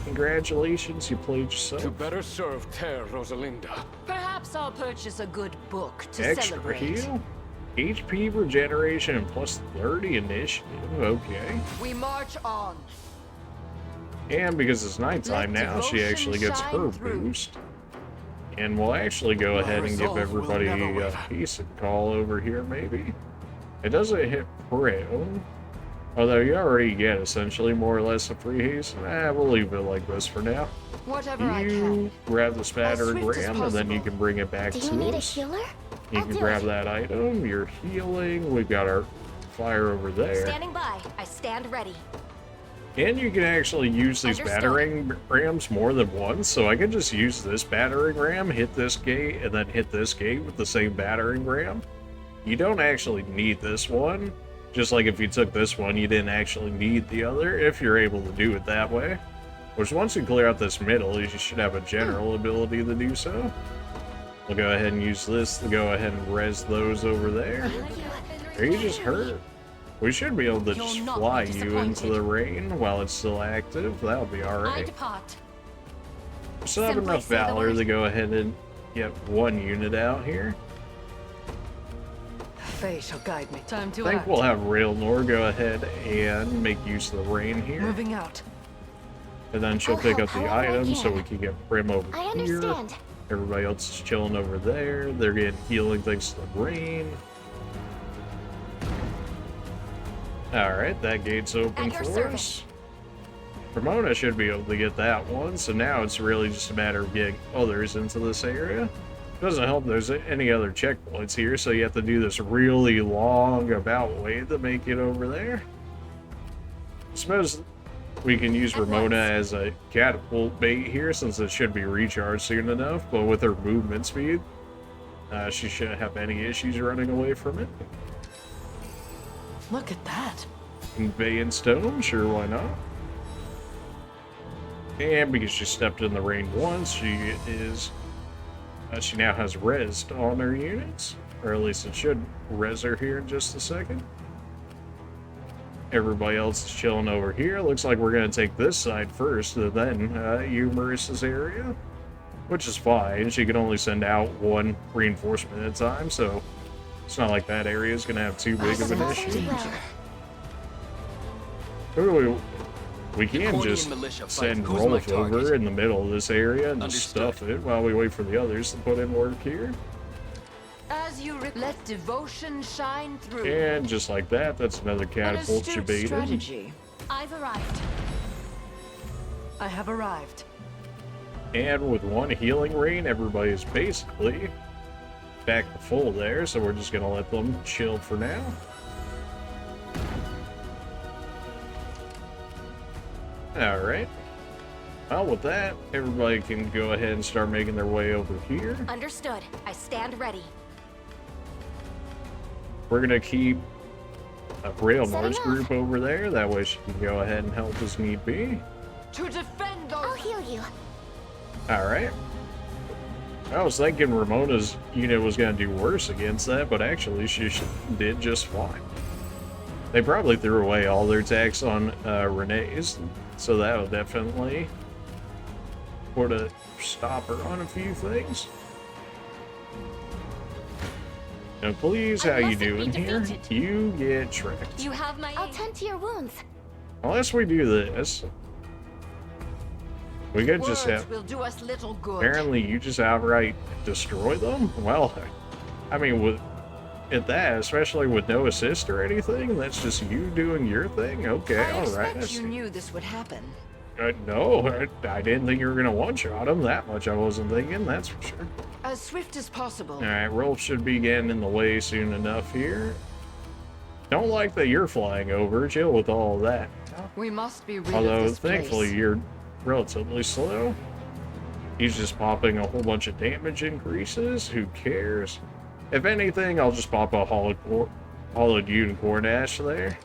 Speaker 1: Congratulations, you played yourself.
Speaker 7: To better serve Ter Rosalinda.
Speaker 5: Perhaps I'll purchase a good book to
Speaker 1: Extra
Speaker 5: celebrate.
Speaker 1: heal, HP regeneration, and plus 30 initiative. Okay.
Speaker 5: We march on.
Speaker 1: And because it's nighttime
Speaker 5: Let
Speaker 1: now, she
Speaker 5: devotion
Speaker 1: actually gets
Speaker 5: shine
Speaker 1: her
Speaker 5: through.
Speaker 1: boost. And we'll actually go
Speaker 3: My
Speaker 1: ahead and give
Speaker 3: resolve will
Speaker 1: everybody
Speaker 3: never
Speaker 1: a
Speaker 3: waver.
Speaker 1: decent call over here, maybe. It doesn't hit Pro. Although you already get essentially more or less a free haste. We'll leave it like this for now.
Speaker 5: Whatever I can.
Speaker 1: You grab the spattering
Speaker 5: swift as
Speaker 1: ram, and then you
Speaker 5: possible.
Speaker 1: can bring it back
Speaker 2: Do you
Speaker 1: to
Speaker 2: need a
Speaker 1: us.
Speaker 2: healer?
Speaker 1: You
Speaker 2: I'll
Speaker 1: can
Speaker 2: do
Speaker 1: grab
Speaker 2: it.
Speaker 1: that item. You're healing. We've got our fire over there.
Speaker 2: Standing by. I stand ready.
Speaker 1: And you can actually use these
Speaker 2: Understood.
Speaker 1: battering rams more than once, so I could just use this battering ram, hit this gate, and then hit this gate with the same battering ram. You don't actually need this one. Just like if you took this one, you didn't actually need the other, if you're able to do it that way. Which once you clear out this middle, you should have a general ability to do so. We'll go ahead and use this to go ahead and res those over there. Are you just hurt? We should be able to
Speaker 5: You'll
Speaker 1: just
Speaker 5: not be
Speaker 1: fly you into
Speaker 5: disappointed.
Speaker 1: the rain while it's still active. That'll be
Speaker 5: I
Speaker 1: alright.
Speaker 5: depart.
Speaker 1: We still have
Speaker 2: Simply
Speaker 1: enough
Speaker 2: say the
Speaker 1: valor
Speaker 2: word.
Speaker 1: to go ahead and get one unit out here.
Speaker 8: Fae shall guide me.
Speaker 5: Time to
Speaker 1: I think
Speaker 5: act.
Speaker 1: we'll have Railnor go ahead and make use of the rain here.
Speaker 8: Moving out.
Speaker 1: And then she'll
Speaker 2: I'll
Speaker 1: pick
Speaker 2: help
Speaker 1: up the
Speaker 2: however I
Speaker 1: items so
Speaker 2: can.
Speaker 1: we can get Prim over
Speaker 2: I
Speaker 1: here.
Speaker 2: understand.
Speaker 1: Everybody else is chilling over there. They're getting healing thanks to the rain. Alright, that gate's open
Speaker 2: At your
Speaker 1: for
Speaker 2: service.
Speaker 1: us. Ramona should be able to get that one, so now it's really just a matter of getting others into this area. Doesn't help there's any other checkpoints here, so you have to do this really long about way to make it over there. I suppose We can use Ramona as a catapult bait here since it should be recharged soon enough, but with her movement speed, she shouldn't have any issues running away from it.
Speaker 5: Look at that.
Speaker 1: Conveyance stone, sure, why not? And because she stepped in the rain once, she now has res on her units, or at least it should res her here in just a second. Everybody else is chilling over here. Looks like we're going to take this side first, and then Umerus' area, which is fine. She can only send out one reinforcement at a time, so it's not like that area is going to have too big of an issue. We can just send Rolf over in the middle of this area and just stuff it while we wait for the others to put in work here.
Speaker 5: As you let devotion shine through.
Speaker 1: And just like that, that's another catapult she baited.
Speaker 5: Strategy. I've arrived. I have arrived.
Speaker 1: And with one healing rain, everybody's basically back to full there, so we're just gonna let them chill for now. Alright. Well, with that, everybody can go ahead and start making their way over here.
Speaker 2: Understood. I stand ready.
Speaker 1: We're gonna keep a Railnord's group over there, that way she can go ahead and help as need be.
Speaker 5: To defend those.
Speaker 2: I'll heal you.
Speaker 1: Alright. I was thinking Ramona's unit was gonna do worse against that, but actually she did just fine. They probably threw away all their attacks on Renee's, so that would definitely put a stopper on a few things. Now please, how you doing here? You get tricked.
Speaker 2: You have my I'll tend to your wounds.
Speaker 1: Unless we do this, we could just have...
Speaker 5: will do us little good.
Speaker 1: Apparently you just outright destroy them? Well, I mean, at that, especially with no assist or anything, that's just you doing your thing? Okay, alright.
Speaker 5: You knew this would happen.
Speaker 1: No, I didn't think you were going to one-shot him. That much I wasn't thinking, that's for sure.
Speaker 5: As swift as possible.
Speaker 1: Alright, Rolf should be getting in the way soon enough here. Don't like that you're flying over. Chill with all of that.
Speaker 5: We must be rid
Speaker 1: Although,
Speaker 5: of this
Speaker 1: thankfully,
Speaker 5: place.
Speaker 1: you're relatively slow. He's just popping a whole bunch of damage increases. Who cares? If anything, I'll just pop a hollowed unicorn ash there.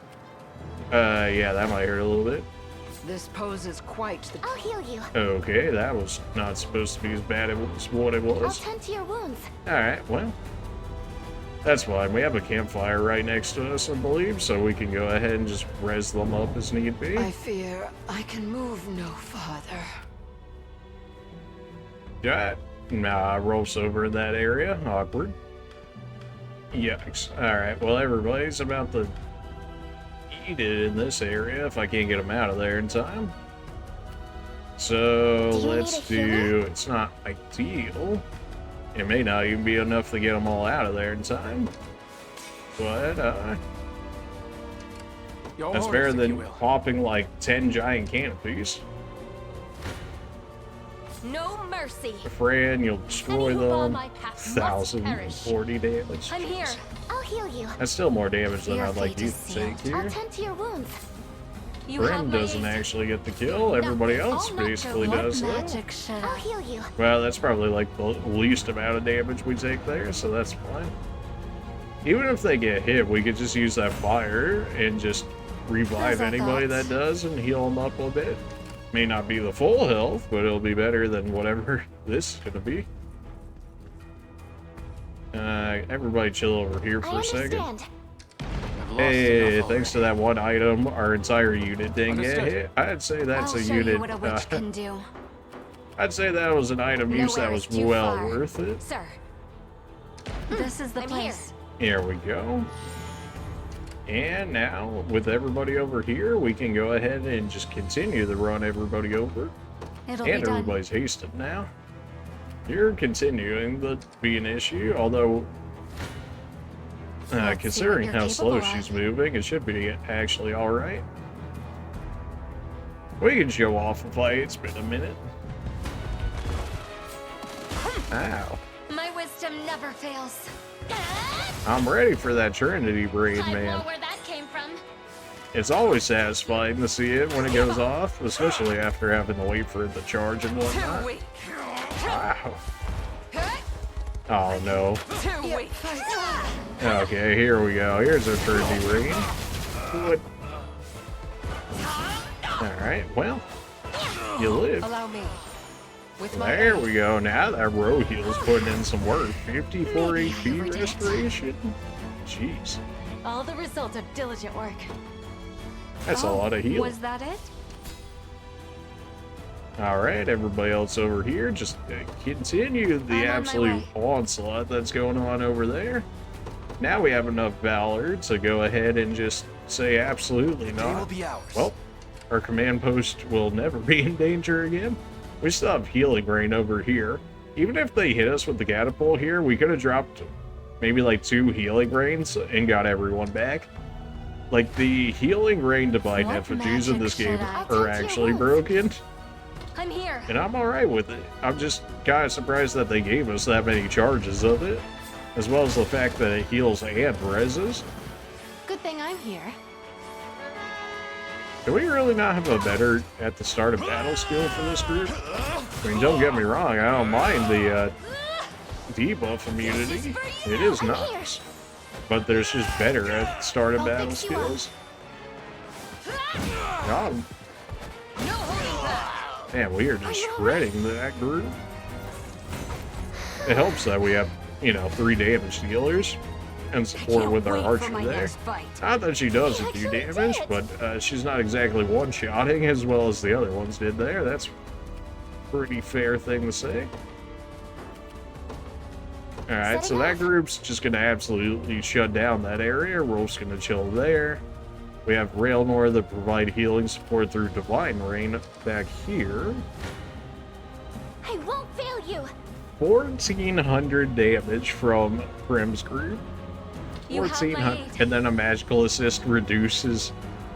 Speaker 1: Yeah, that might hurt a little bit.
Speaker 5: This poses quite the...
Speaker 2: I'll heal you.
Speaker 1: Okay, that was not supposed to be as bad as what it
Speaker 2: I'll
Speaker 1: was.
Speaker 2: tend to your wounds.
Speaker 1: Alright, well. That's fine. We have a campfire right next to us, I believe, so we can go ahead and just res them up as need be.
Speaker 5: I fear I can move no farther.
Speaker 1: Got Rolf's over in that area. Awkward. Yikes. Alright, well, everybody's about to eat it in this area if I can't get them out of there in time. So, let's do... It's not ideal. It may not even be enough to get them all out of there in time. But, that's better than popping like 10 giant canopies.
Speaker 2: No mercy.
Speaker 1: Fran, you'll destroy them.
Speaker 2: my path
Speaker 1: 1,040 damage.
Speaker 2: I'm here. I'll heal you.
Speaker 1: That's still more damage than
Speaker 2: Your
Speaker 1: I'd like
Speaker 2: fate
Speaker 1: you
Speaker 2: is
Speaker 1: to take
Speaker 2: sealed. I'll
Speaker 1: here.
Speaker 2: tend to your wounds.
Speaker 1: Fran doesn't actually get the kill. Everybody else basically does though.
Speaker 2: I'll heal you.
Speaker 1: Well, that's probably like the least amount of damage we take there, so that's fine. Even if they get hit, we could just use that fire and just revive anybody that does and heal them up a bit. May not be the full health, but it'll be better than whatever this is gonna be. Everybody chill over here for a second. Hey, thanks to that one item, our entire unit didn't get hit. I'd say that's a unit. I'd say that was an item use that was well worth it.
Speaker 2: Sir.
Speaker 5: This is the place.
Speaker 1: Here we go. And now, with everybody over here, we can go ahead and just continue to run everybody over.
Speaker 5: And
Speaker 1: everybody's hasted now. You're continuing to be an issue, although considering how slow she's moving, it should be actually alright. We can show off a fight. It's been a minute. Ow.
Speaker 2: My wisdom never fails.
Speaker 1: I'm ready for that Trinity braid, man.
Speaker 2: Where that came from.
Speaker 1: It's always satisfying to see it when it goes off, especially after having to wait for it to charge and whatnot.
Speaker 5: Too weak.
Speaker 1: Wow. Oh no.
Speaker 5: Too weak.
Speaker 1: Okay, here we go. Here's our Trinity Rain. What? Alright, well, you live.
Speaker 5: Allow me. With my
Speaker 1: There
Speaker 5: aid.
Speaker 1: we go. Now that row heal's putting in some work. 54 HP restoration. Jeez.
Speaker 5: All the result of diligent work.
Speaker 1: That's a lot of heal.
Speaker 5: Was that it?
Speaker 1: Alright, everybody else over here, just continue the
Speaker 5: I'm on my
Speaker 1: absolute
Speaker 5: way.
Speaker 1: onslaught that's going on over there. Now we have enough valor to go ahead and just say absolutely
Speaker 4: They will
Speaker 1: not.
Speaker 4: be ours.
Speaker 1: Well, our command post will never be in danger again. We still have healing rain over here. Even if they hit us with the catapult here, we could have dropped maybe like 2 healing rains and got everyone back. Like, the healing rain divine
Speaker 5: What
Speaker 1: effigies in this
Speaker 5: magic
Speaker 1: game
Speaker 5: should I-
Speaker 1: are
Speaker 2: I'll take
Speaker 1: actually
Speaker 2: your
Speaker 1: broken.
Speaker 2: I'm here.
Speaker 1: And I'm alright with it. I'm just kind of surprised that they gave us that many charges of it. As well as the fact that it heals and reses.
Speaker 5: Good thing I'm here.
Speaker 1: Do we really not have a better at the start of battle skill for this group? I mean, don't get me wrong, I don't mind the debuff immunity. It is nice. But there's just better at the start of
Speaker 2: I'll
Speaker 1: battle
Speaker 2: fix you up.
Speaker 1: skills. God, man, we are just shredding that group. It helps that we have, you know, 3 damage dealers and support
Speaker 5: Can't
Speaker 1: with our
Speaker 5: wait for
Speaker 1: archer
Speaker 5: my
Speaker 1: there.
Speaker 5: next fight.
Speaker 1: Not that she does a
Speaker 2: You
Speaker 1: few
Speaker 2: actually
Speaker 1: damage,
Speaker 2: did.
Speaker 1: but she's not exactly one-shotting as well as the other ones did there. That's a pretty fair thing to say. Alright, so that group's just going to absolutely shut down that area. Rolf's going to chill there. We have Railnor that provide healing support through Divine Rain back here.
Speaker 2: I won't fail you.
Speaker 1: 1,400 damage from Prim's group.
Speaker 2: You have my
Speaker 1: 1,400,
Speaker 2: aid.
Speaker 1: and then a magical assist reduces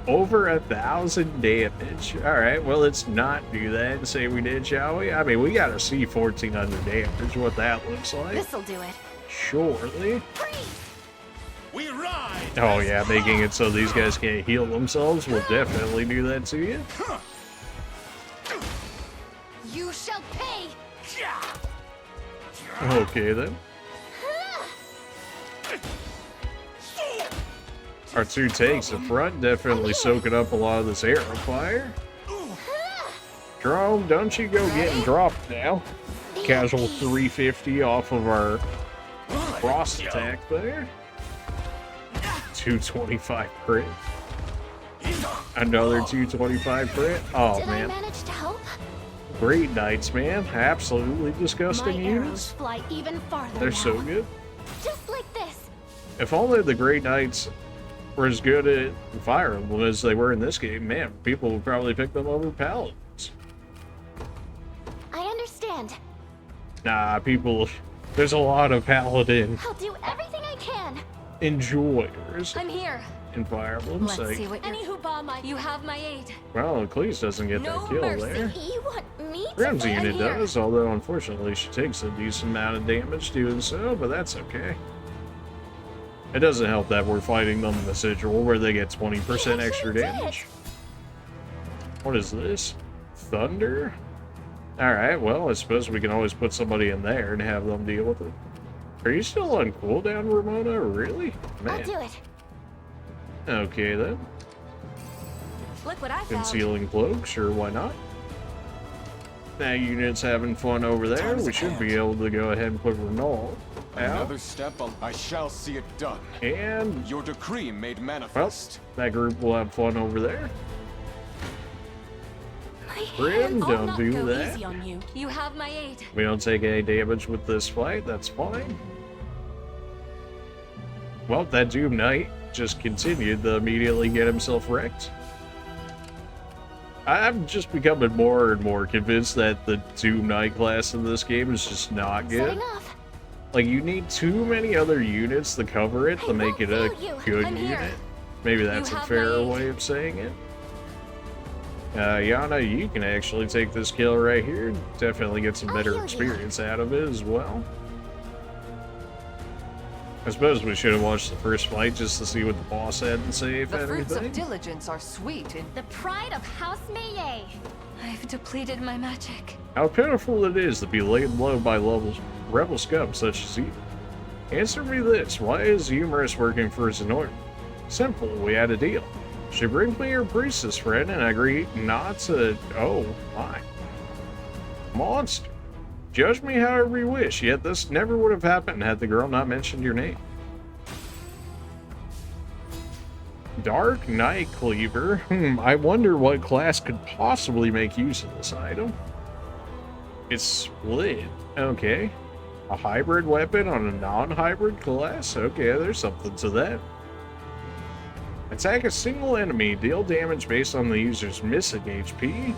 Speaker 1: over 1,000 damage. All right, well, let's not do that and say we did, shall we? I mean, we gotta see 1,400 damage, what that looks like.
Speaker 5: This'll do it.
Speaker 1: Surely.
Speaker 6: We ride!
Speaker 1: Oh yeah, making it so these guys can't heal themselves will definitely do that to you.
Speaker 2: You shall pay.
Speaker 1: Okay then. Our 2 tanks in front definitely soaking up a lot of this arrow fire. Drone, don't you go getting dropped now. Casual 350 off of our cross attack there. 225 crit. Another 225 crit. Oh
Speaker 2: Did I
Speaker 1: man.
Speaker 2: manage to help?
Speaker 1: Great Knights, man. Absolutely
Speaker 5: My
Speaker 1: disgusting
Speaker 5: arrows
Speaker 1: units.
Speaker 5: fly even farther
Speaker 1: They're
Speaker 5: now.
Speaker 1: so good.
Speaker 2: Just like this.
Speaker 1: If only the Great Knights were as good at Fire Emblem as they were in this game, man, people would probably pick them over Paladins.
Speaker 2: I understand.
Speaker 1: Nah, people, there's a lot of Paladin
Speaker 2: I'll do everything I can.
Speaker 1: enjoyers
Speaker 2: I'm here.
Speaker 1: in Fire Emblem.
Speaker 5: Let's
Speaker 1: So,
Speaker 5: see what you're...
Speaker 2: Any who bar my, you have my aid.
Speaker 1: well, Eccles doesn't get
Speaker 2: No
Speaker 1: that kill
Speaker 2: mercy.
Speaker 1: there.
Speaker 2: You want me to
Speaker 1: Grim's
Speaker 2: fight? I'm
Speaker 1: unit
Speaker 2: here.
Speaker 1: does, although unfortunately she takes a decent amount of damage doing so, but that's okay. It doesn't help that we're fighting them in the Sigil where they get 20% extra
Speaker 2: did.
Speaker 1: damage. What is this? Thunder? Alright, well, I suppose we can always put somebody in there and have them deal with it. Are you still on cooldown, Ramona? Really?
Speaker 2: I'll
Speaker 1: Man.
Speaker 2: do it.
Speaker 1: Okay then.
Speaker 2: Look what I found.
Speaker 1: Concealing cloak, sure, why not? That unit's having fun over there.
Speaker 3: Time is
Speaker 1: We
Speaker 3: at
Speaker 1: should
Speaker 3: hand.
Speaker 1: be able to go ahead and put Renault out.
Speaker 7: Another step, I shall see it done.
Speaker 1: And,
Speaker 7: Your decree made
Speaker 1: well,
Speaker 7: manifest.
Speaker 1: that group will have fun over there.
Speaker 2: My
Speaker 1: Grim,
Speaker 5: I'll
Speaker 1: don't
Speaker 5: not
Speaker 1: do
Speaker 5: go
Speaker 1: that.
Speaker 5: easy on you.
Speaker 2: You have my aid.
Speaker 1: We don't take any damage with this fight, that's fine. Well, that Doom Knight just continued to immediately get himself wrecked. I'm just becoming more and more convinced that the Doom Knight class in this game is just not good.
Speaker 2: Setting off.
Speaker 1: Like, you need too many other units to cover it to
Speaker 2: I
Speaker 1: make it a
Speaker 2: won't fail you.
Speaker 1: good
Speaker 2: I'm
Speaker 1: unit.
Speaker 2: here.
Speaker 1: Maybe that's a
Speaker 2: have
Speaker 1: fairer
Speaker 2: my aid.
Speaker 1: way of saying it. Yana, you can actually take this kill right here. Definitely get some
Speaker 2: I'll
Speaker 1: better
Speaker 2: heal you.
Speaker 1: experience out of it as well. I suppose we should have watched the first fight just to see what the boss had to say, if
Speaker 8: The fruits of
Speaker 1: anything.
Speaker 8: diligence are sweet in
Speaker 2: The pride of House Maye.
Speaker 5: I've depleted my magic.
Speaker 1: How pitiful it is to be laid low by rebel scum such as you. Answer me this, why is Umerus working for Zenord? Simple, we had a deal. She brings me her priestess friend and I agree not to... Oh, my. Monster. Judge me however you wish, yet this never would have happened had the girl not mentioned your name. Dark Knight Cleaver. I wonder what class could possibly make use of this item. It's split. Okay. A hybrid weapon on a non-hybrid class? Okay, there's something to that. Attack a single enemy. Deal damage based on the user's missing HP.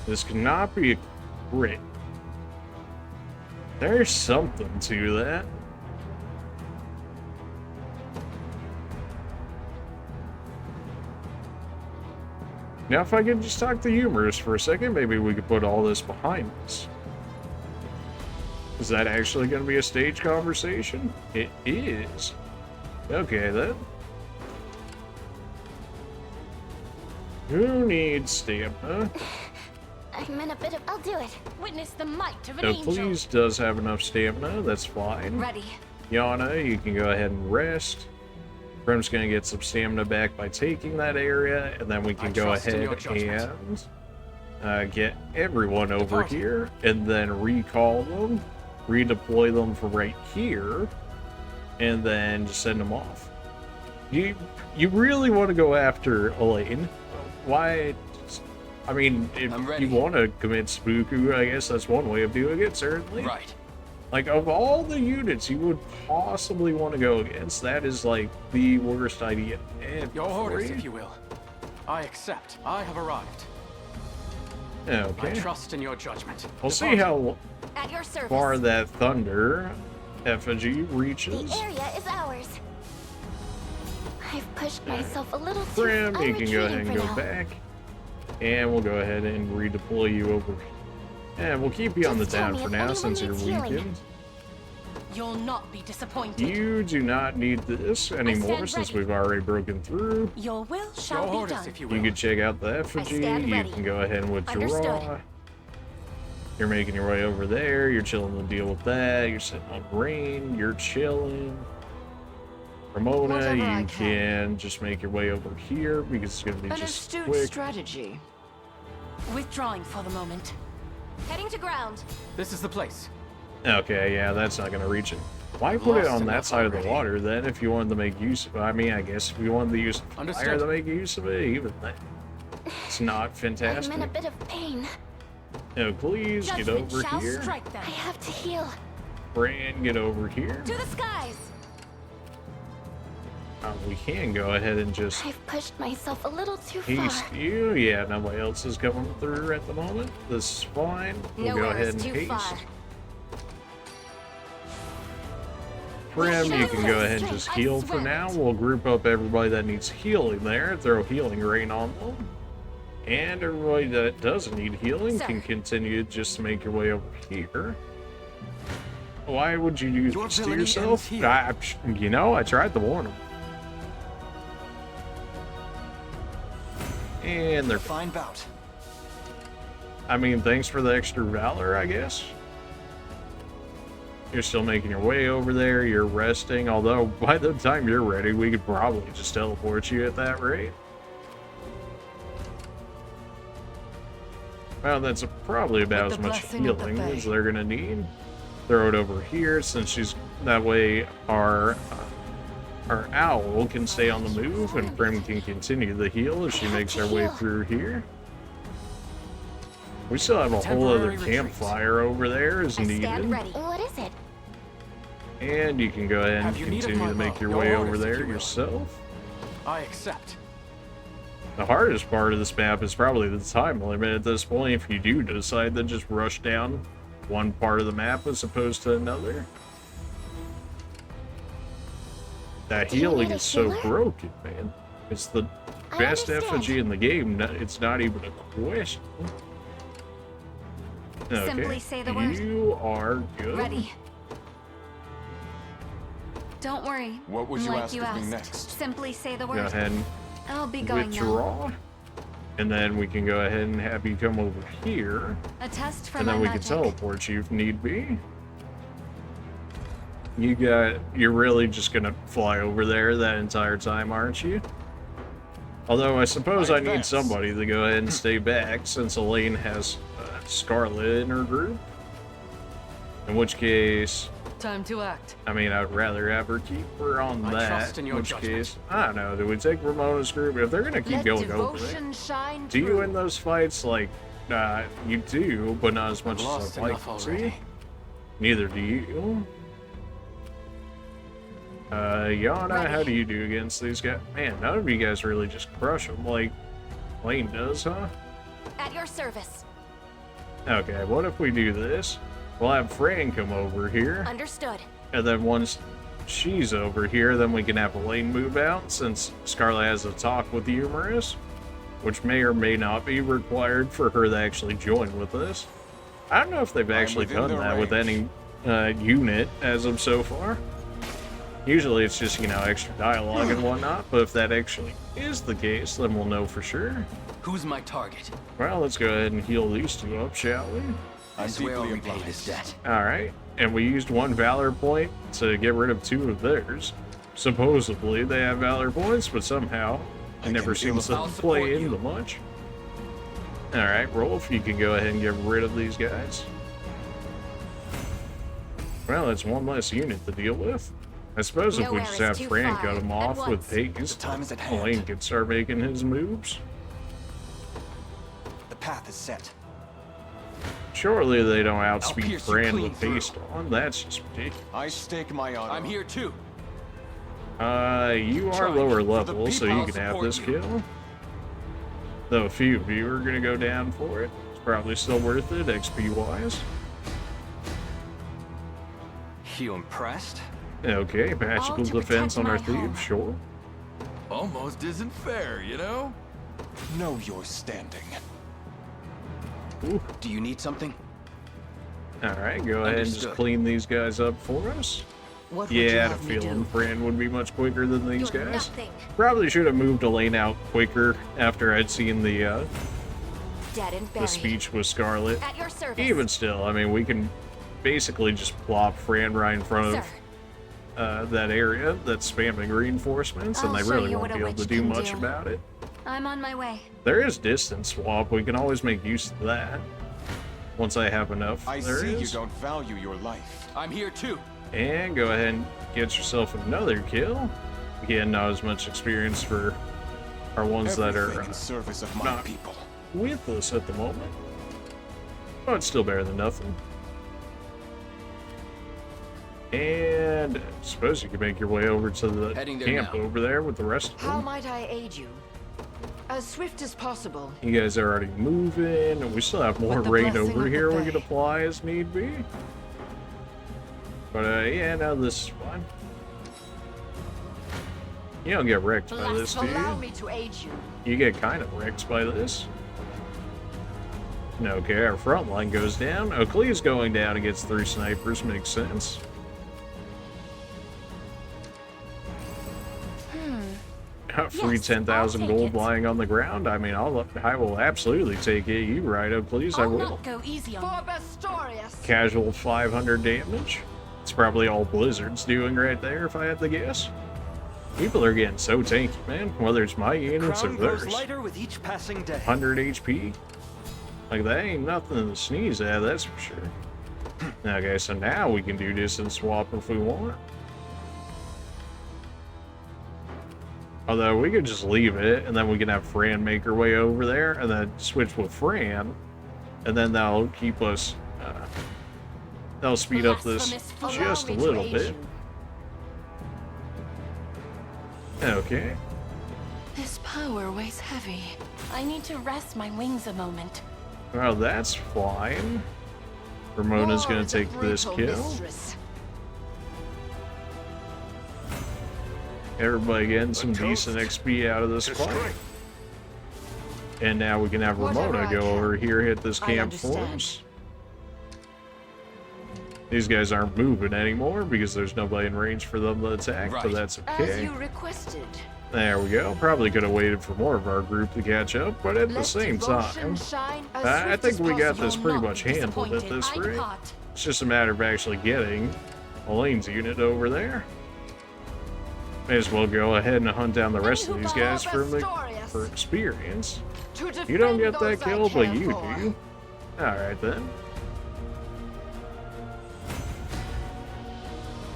Speaker 1: This cannot be a crit. There's something to that. Now, if I could just talk to Umerus for a second, maybe we could put all this behind us. Is that actually going to be a stage conversation? It is. Okay, then. Who needs stamina?
Speaker 2: I'm in a bit of... I'll do it.
Speaker 5: Witness the might of an
Speaker 1: So
Speaker 5: angel.
Speaker 1: please does have enough stamina, that's fine.
Speaker 5: Ready.
Speaker 1: Yana, you can go ahead and rest. Prim's gonna get some stamina back by taking that area, and then we can
Speaker 3: I
Speaker 1: go
Speaker 3: trust in
Speaker 1: ahead
Speaker 3: your judgment.
Speaker 1: and get everyone over
Speaker 3: Depart.
Speaker 1: here, and then recall them, redeploy them from right here, and then just send them off. You really want to go after Elaine? Why? I mean, if
Speaker 4: I'm ready.
Speaker 1: you want to commit Spooku, I guess that's one way of doing it, certainly.
Speaker 4: Right.
Speaker 1: Like, of all the units you would possibly want to go against, that is, like, the worst idea ever.
Speaker 3: Your orders, if you will. I accept. I have arrived. I
Speaker 1: Okay.
Speaker 3: trust in your judgment.
Speaker 1: We'll see how
Speaker 2: At your service.
Speaker 1: far that thunder effigy
Speaker 2: The
Speaker 1: reaches.
Speaker 2: area is ours. I've pushed myself a little too...
Speaker 1: Prim,
Speaker 2: I'm
Speaker 1: you can go ahead and
Speaker 2: retreating
Speaker 1: go
Speaker 2: for now.
Speaker 1: back. And we'll go ahead and redeploy you over. And we'll keep you on the
Speaker 2: Just tell
Speaker 1: down
Speaker 2: me
Speaker 1: for
Speaker 2: if
Speaker 1: now
Speaker 2: anyone
Speaker 1: since you're
Speaker 2: needs healing.
Speaker 1: weakened.
Speaker 5: You'll not be disappointed.
Speaker 1: You do not need this anymore
Speaker 5: stand
Speaker 1: since
Speaker 5: ready.
Speaker 1: we've already broken through.
Speaker 5: Your will shall
Speaker 3: Your
Speaker 5: be
Speaker 3: orders,
Speaker 5: done.
Speaker 3: if you will.
Speaker 1: You can check out the effigy.
Speaker 2: stand
Speaker 1: You
Speaker 2: ready.
Speaker 1: can go ahead and withdraw.
Speaker 2: Understood.
Speaker 1: You're making your way over there. You're chilling to deal with that. You're sitting on rain. You're chilling. Ramona,
Speaker 8: Whatever I
Speaker 1: you
Speaker 8: can.
Speaker 1: can just make your way over here because it's going to be
Speaker 8: an
Speaker 1: just
Speaker 8: astute
Speaker 1: quick.
Speaker 8: strategy.
Speaker 5: Withdrawing for the moment.
Speaker 2: Heading to ground.
Speaker 3: This is the place.
Speaker 1: Okay, yeah, that's not going to reach it. Why put it
Speaker 3: Lost
Speaker 1: on that
Speaker 3: enough
Speaker 1: side of the
Speaker 3: already.
Speaker 1: water then if you wanted to make use of it? I mean, I guess if you wanted to use fire
Speaker 3: Understood.
Speaker 1: to make use of it, even that. It's not
Speaker 2: I'm
Speaker 1: fantastic.
Speaker 2: in a bit of pain.
Speaker 1: No, please get
Speaker 5: Judgment
Speaker 1: over
Speaker 5: shall
Speaker 1: here.
Speaker 5: strike them.
Speaker 2: I have to heal.
Speaker 1: Fran, get over here.
Speaker 2: To the skies.
Speaker 1: We can go ahead and just
Speaker 2: I've pushed myself a little too
Speaker 1: haste
Speaker 2: far.
Speaker 1: you. Yeah, nobody else is coming through at the moment. This is fine. We'll go
Speaker 2: Nowhere
Speaker 1: ahead
Speaker 2: is
Speaker 1: and
Speaker 2: too
Speaker 1: haste.
Speaker 2: far.
Speaker 1: Prim, you can go
Speaker 2: Let's
Speaker 1: ahead and just
Speaker 2: I
Speaker 1: heal for
Speaker 2: swear
Speaker 1: now.
Speaker 2: it.
Speaker 1: We'll group up everybody that needs healing there, throw healing rain on them. And everybody that doesn't need healing
Speaker 2: Sir.
Speaker 1: can continue just to make your way over here. Why would you do
Speaker 3: Your
Speaker 1: this to
Speaker 3: villainy
Speaker 1: yourself?
Speaker 3: ends here.
Speaker 1: I tried to warn them. And they're
Speaker 3: Fine bout.
Speaker 1: I mean, thanks for the extra valor, I guess. You're still making your way over there. You're resting. Although, by the time you're ready, we could probably just teleport you at that rate. Well, that's probably about
Speaker 8: With
Speaker 1: as
Speaker 8: the
Speaker 1: much
Speaker 8: blessing of the
Speaker 1: healing as
Speaker 8: Fae.
Speaker 1: they're going to need. Throw it over here, since she's... That way, our owl can stay on the move, and Prim can continue the heal as she makes her way through here. We still have a whole other
Speaker 3: Temporary retreat.
Speaker 1: campfire over there as
Speaker 2: I
Speaker 1: needed.
Speaker 2: stand ready. What is it?
Speaker 1: And you can go ahead and
Speaker 3: Have you need of
Speaker 1: continue to
Speaker 3: my
Speaker 1: make
Speaker 3: bow?
Speaker 1: your
Speaker 3: Your
Speaker 1: way
Speaker 3: orders,
Speaker 1: over
Speaker 3: if
Speaker 1: there
Speaker 3: you will.
Speaker 1: yourself.
Speaker 3: I accept.
Speaker 1: The hardest part of this map is probably the time limit at this point if you do decide to just rush down one part of the map as opposed to another. That
Speaker 2: Do you
Speaker 1: healing
Speaker 2: need a
Speaker 1: is so
Speaker 2: healer?
Speaker 1: broken, man. It's the
Speaker 2: I
Speaker 1: best
Speaker 2: understand.
Speaker 1: effigy in the game. It's not even a question.
Speaker 5: Simply
Speaker 1: Okay,
Speaker 5: say the word.
Speaker 1: you are good.
Speaker 5: Ready. Don't worry.
Speaker 7: What would you
Speaker 5: Like
Speaker 7: ask
Speaker 5: you
Speaker 7: of me
Speaker 5: asked.
Speaker 7: next?
Speaker 5: Simply say the
Speaker 1: Go
Speaker 5: word.
Speaker 1: ahead and
Speaker 5: I'll be going now.
Speaker 1: withdraw. And then we can go ahead and have you come over here.
Speaker 5: A test for
Speaker 1: And
Speaker 5: my
Speaker 1: then we
Speaker 5: magic.
Speaker 1: can teleport you if need be. You're really just gonna fly over there that entire time, aren't you? Although I suppose I need
Speaker 3: advance.
Speaker 1: somebody to go ahead and stay back since Elaine has Scarlet in her group. In which case,
Speaker 5: Time to act.
Speaker 1: I mean, I'd rather have her keep her on
Speaker 3: I
Speaker 1: that.
Speaker 3: trust in
Speaker 1: In
Speaker 3: your
Speaker 1: which
Speaker 3: judgment.
Speaker 1: case, I don't know. Do we take Ramona's group? If they're gonna keep
Speaker 5: Let
Speaker 1: going over it,
Speaker 5: devotion shine
Speaker 1: do you
Speaker 5: through.
Speaker 1: win those fights? Like, you do, but not as much
Speaker 3: I've lost
Speaker 1: as I'd like
Speaker 3: enough
Speaker 1: to.
Speaker 3: already.
Speaker 1: Neither do you. Yana, how do you do against these guys? Man, none of you guys really just crush them like Lane does, huh?
Speaker 2: At your service.
Speaker 1: Okay, what if we do this? We'll have Fran come over here,
Speaker 2: Understood.
Speaker 1: and then once she's over here, then we can have Elaine move out, since Scarlet has a talk with Umerus, which may or may not be required for her to actually join with us. I don't know if they've actually
Speaker 7: within
Speaker 1: done
Speaker 7: their
Speaker 1: that with any unit as of so far. Usually it's just, extra dialogue and whatnot, but if that actually is the case, then we'll know for sure.
Speaker 4: Who's my target?
Speaker 1: Well, let's go ahead and heal these two up, shall we?
Speaker 4: I
Speaker 7: I'm
Speaker 4: swear I'll
Speaker 7: deeply
Speaker 4: repay this
Speaker 7: obliged.
Speaker 4: debt.
Speaker 1: Alright, and we used one Valor point to get rid of two of theirs. Supposedly they have Valor points, but somehow it never seems to
Speaker 4: I'll
Speaker 1: play
Speaker 4: support you.
Speaker 1: into much. Alright, Rolf, you can go ahead and get rid of these guys. Well, that's one less unit to deal with. I suppose if we
Speaker 2: Nowhere
Speaker 1: just
Speaker 2: is
Speaker 1: have
Speaker 2: too
Speaker 1: Fran
Speaker 2: far
Speaker 1: cut him
Speaker 2: at
Speaker 1: off with
Speaker 2: once.
Speaker 1: Haze,
Speaker 7: The time is at hand.
Speaker 1: Elaine could start making his moves.
Speaker 7: The path is set.
Speaker 1: Surely they don't outspeed
Speaker 4: pierce you
Speaker 1: Fran
Speaker 4: clean
Speaker 1: with
Speaker 4: through.
Speaker 1: haste on. That's just ridiculous.
Speaker 7: I stake my honor.
Speaker 4: I'm here too.
Speaker 1: You are
Speaker 7: Try.
Speaker 1: lower
Speaker 7: For the
Speaker 1: level, so
Speaker 7: people,
Speaker 1: you
Speaker 7: I'll
Speaker 1: can have
Speaker 7: support
Speaker 1: this
Speaker 7: you.
Speaker 1: kill. Though a few of you are gonna go down for it. It's probably still worth it, XP wise.
Speaker 4: You impressed?
Speaker 1: Okay, magical
Speaker 5: to
Speaker 1: defense
Speaker 5: protect
Speaker 1: on our
Speaker 5: my home.
Speaker 1: thieves, sure.
Speaker 4: Almost isn't fair, you know?
Speaker 7: Know your standing.
Speaker 1: Ooh.
Speaker 4: Do you need something?
Speaker 1: Alright, go ahead and just
Speaker 4: Understood.
Speaker 1: clean these guys up for us.
Speaker 5: What would you
Speaker 1: Yeah, I had a
Speaker 5: have me
Speaker 1: feeling
Speaker 5: do?
Speaker 1: Fran would be much quicker than these
Speaker 2: You're
Speaker 1: guys.
Speaker 2: nothing.
Speaker 1: Probably should have moved Elaine out quicker after I'd seen the
Speaker 2: Dead and buried.
Speaker 1: speech with Scarlet.
Speaker 2: At your service.
Speaker 1: Even still, I mean, we can basically just plop Fran right in front of
Speaker 2: Sir.
Speaker 1: that area that's spamming reinforcements, and
Speaker 5: I'll
Speaker 1: they
Speaker 5: show
Speaker 1: really
Speaker 5: you
Speaker 1: won't
Speaker 5: what
Speaker 1: be
Speaker 5: a
Speaker 1: able to
Speaker 5: witch
Speaker 1: do
Speaker 5: can
Speaker 1: much
Speaker 5: do.
Speaker 1: about it.
Speaker 5: I'm on my way.
Speaker 1: There is distance swap. We can always make use of that once I have enough.
Speaker 7: I
Speaker 1: There
Speaker 7: see you
Speaker 1: is.
Speaker 7: don't value your life.
Speaker 4: I'm here too.
Speaker 1: And go ahead and get yourself another kill. Again, not as much experience for our ones that
Speaker 7: Everything
Speaker 1: are
Speaker 7: in service of my
Speaker 1: not
Speaker 7: people.
Speaker 1: with us at the moment. But it's still better than nothing. And I suppose you can make your way over to the
Speaker 4: Heading there
Speaker 1: camp
Speaker 4: now.
Speaker 1: over there with the rest of
Speaker 8: How
Speaker 1: them.
Speaker 8: might I aid you? As swift as possible.
Speaker 1: You guys are already moving, and we still have more
Speaker 8: With the
Speaker 1: rain
Speaker 8: blessing
Speaker 1: over
Speaker 8: of the
Speaker 1: here we
Speaker 8: Fae.
Speaker 1: can apply as need be. But yeah, no, this is fine. You don't get wrecked by this, do
Speaker 8: Allow
Speaker 1: you?
Speaker 8: me to aid you.
Speaker 1: You get kind of wrecked by this. Okay, our front line goes down. Oakley's going down against 3 snipers, makes sense. Free
Speaker 2: Yes,
Speaker 1: 10,000
Speaker 2: I'll take
Speaker 1: gold
Speaker 2: it.
Speaker 1: lying on the ground. I mean, I will absolutely take it. You right, Oakley's, I
Speaker 5: I'll
Speaker 1: will.
Speaker 5: not go easy on
Speaker 8: For Bastorius.
Speaker 1: Casual 500 damage. It's probably all Blizzard's doing right there, if I had to guess. People are getting so tanky, man. Whether it's my units or
Speaker 9: Crown grows
Speaker 1: theirs.
Speaker 9: lighter with each passing day.
Speaker 1: 100 HP. Like, that ain't nothing to sneeze at, that's for sure. Okay, so now we can do distance swap if we want. Although, we could just leave it, and then we can have Fran make her way over there, and then switch with Fran, and then that'll keep us, that'll speed up this
Speaker 5: Blasphemous
Speaker 1: just a
Speaker 8: Allow me to
Speaker 1: little
Speaker 8: aid
Speaker 1: bit.
Speaker 8: you.
Speaker 1: Okay.
Speaker 5: This power weighs heavy. I need to rest my wings a moment.
Speaker 1: Well, that's fine. Ramona's
Speaker 8: War
Speaker 1: gonna
Speaker 8: is a
Speaker 1: take this
Speaker 8: brutal
Speaker 1: kill.
Speaker 8: mistress.
Speaker 1: Everybody getting some decent XP out of this fight. And now we can have
Speaker 8: Whatever
Speaker 1: Ramona
Speaker 8: I
Speaker 1: go
Speaker 8: can.
Speaker 1: over here, hit this
Speaker 8: I
Speaker 1: camp for
Speaker 8: understand.
Speaker 1: us. These guys aren't moving anymore because there's nobody in range for them to attack, but
Speaker 4: Right.
Speaker 1: that's
Speaker 8: As
Speaker 1: okay.
Speaker 8: you requested.
Speaker 1: There we go. Probably could have waited for more of our group to catch up, but at the
Speaker 8: Let
Speaker 1: same
Speaker 8: devotion
Speaker 1: time,
Speaker 8: shine as
Speaker 1: I
Speaker 8: swift
Speaker 1: think
Speaker 8: as
Speaker 1: we got
Speaker 8: possible.
Speaker 1: this pretty
Speaker 5: Not
Speaker 1: much handled at
Speaker 5: disappointed.
Speaker 1: this
Speaker 5: I
Speaker 1: rate.
Speaker 5: depart.
Speaker 1: It's just a matter of actually getting Elaine's unit over there. May as well go ahead and hunt down the rest of these guys for experience.
Speaker 8: To
Speaker 1: You don't
Speaker 8: defend
Speaker 1: get that
Speaker 8: those I
Speaker 1: kill, but
Speaker 8: care
Speaker 1: you
Speaker 8: for.
Speaker 1: do. Alright then.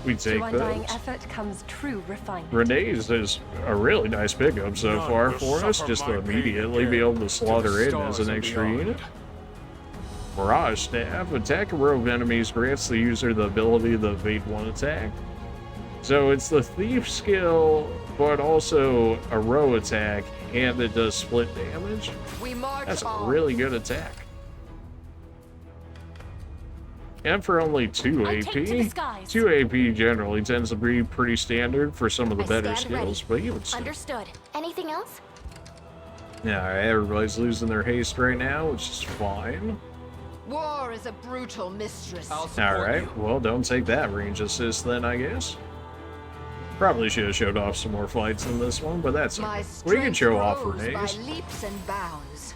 Speaker 1: We
Speaker 5: To
Speaker 1: take
Speaker 5: undying
Speaker 1: those.
Speaker 5: effort comes true refinement.
Speaker 1: Renee's is a really nice pickup so
Speaker 6: None
Speaker 1: far
Speaker 6: will
Speaker 1: for us,
Speaker 6: suffer
Speaker 1: just to
Speaker 6: my pain
Speaker 1: immediately
Speaker 6: again.
Speaker 1: be able to slaughter
Speaker 6: the
Speaker 1: in
Speaker 6: stars
Speaker 1: as an
Speaker 6: and
Speaker 1: extra
Speaker 6: beyond.
Speaker 1: unit. Mirage Staff. Attack a row of enemies grants the user the ability to evade one attack. So it's the Thief skill, but also a row attack, and it does split damage.
Speaker 8: We march
Speaker 1: That's a
Speaker 8: on.
Speaker 1: really good attack. And for only 2
Speaker 5: I take to the
Speaker 1: AP,
Speaker 5: skies.
Speaker 1: 2 AP generally tends to be pretty standard for some of the
Speaker 2: I
Speaker 1: better
Speaker 2: stand ready.
Speaker 1: skills, but even still.
Speaker 2: Understood. Anything else?
Speaker 1: Yeah, everybody's losing their haste right now, which is fine.
Speaker 8: War is a brutal mistress.
Speaker 4: I'll support
Speaker 1: Alright,
Speaker 4: you.
Speaker 1: well, don't take that range assist then, I guess. Probably should have showed off some more fights in this one, but that's
Speaker 8: My
Speaker 1: okay. We can
Speaker 8: strength
Speaker 1: show off
Speaker 8: grows by
Speaker 1: Renee's.
Speaker 8: leaps and bounds.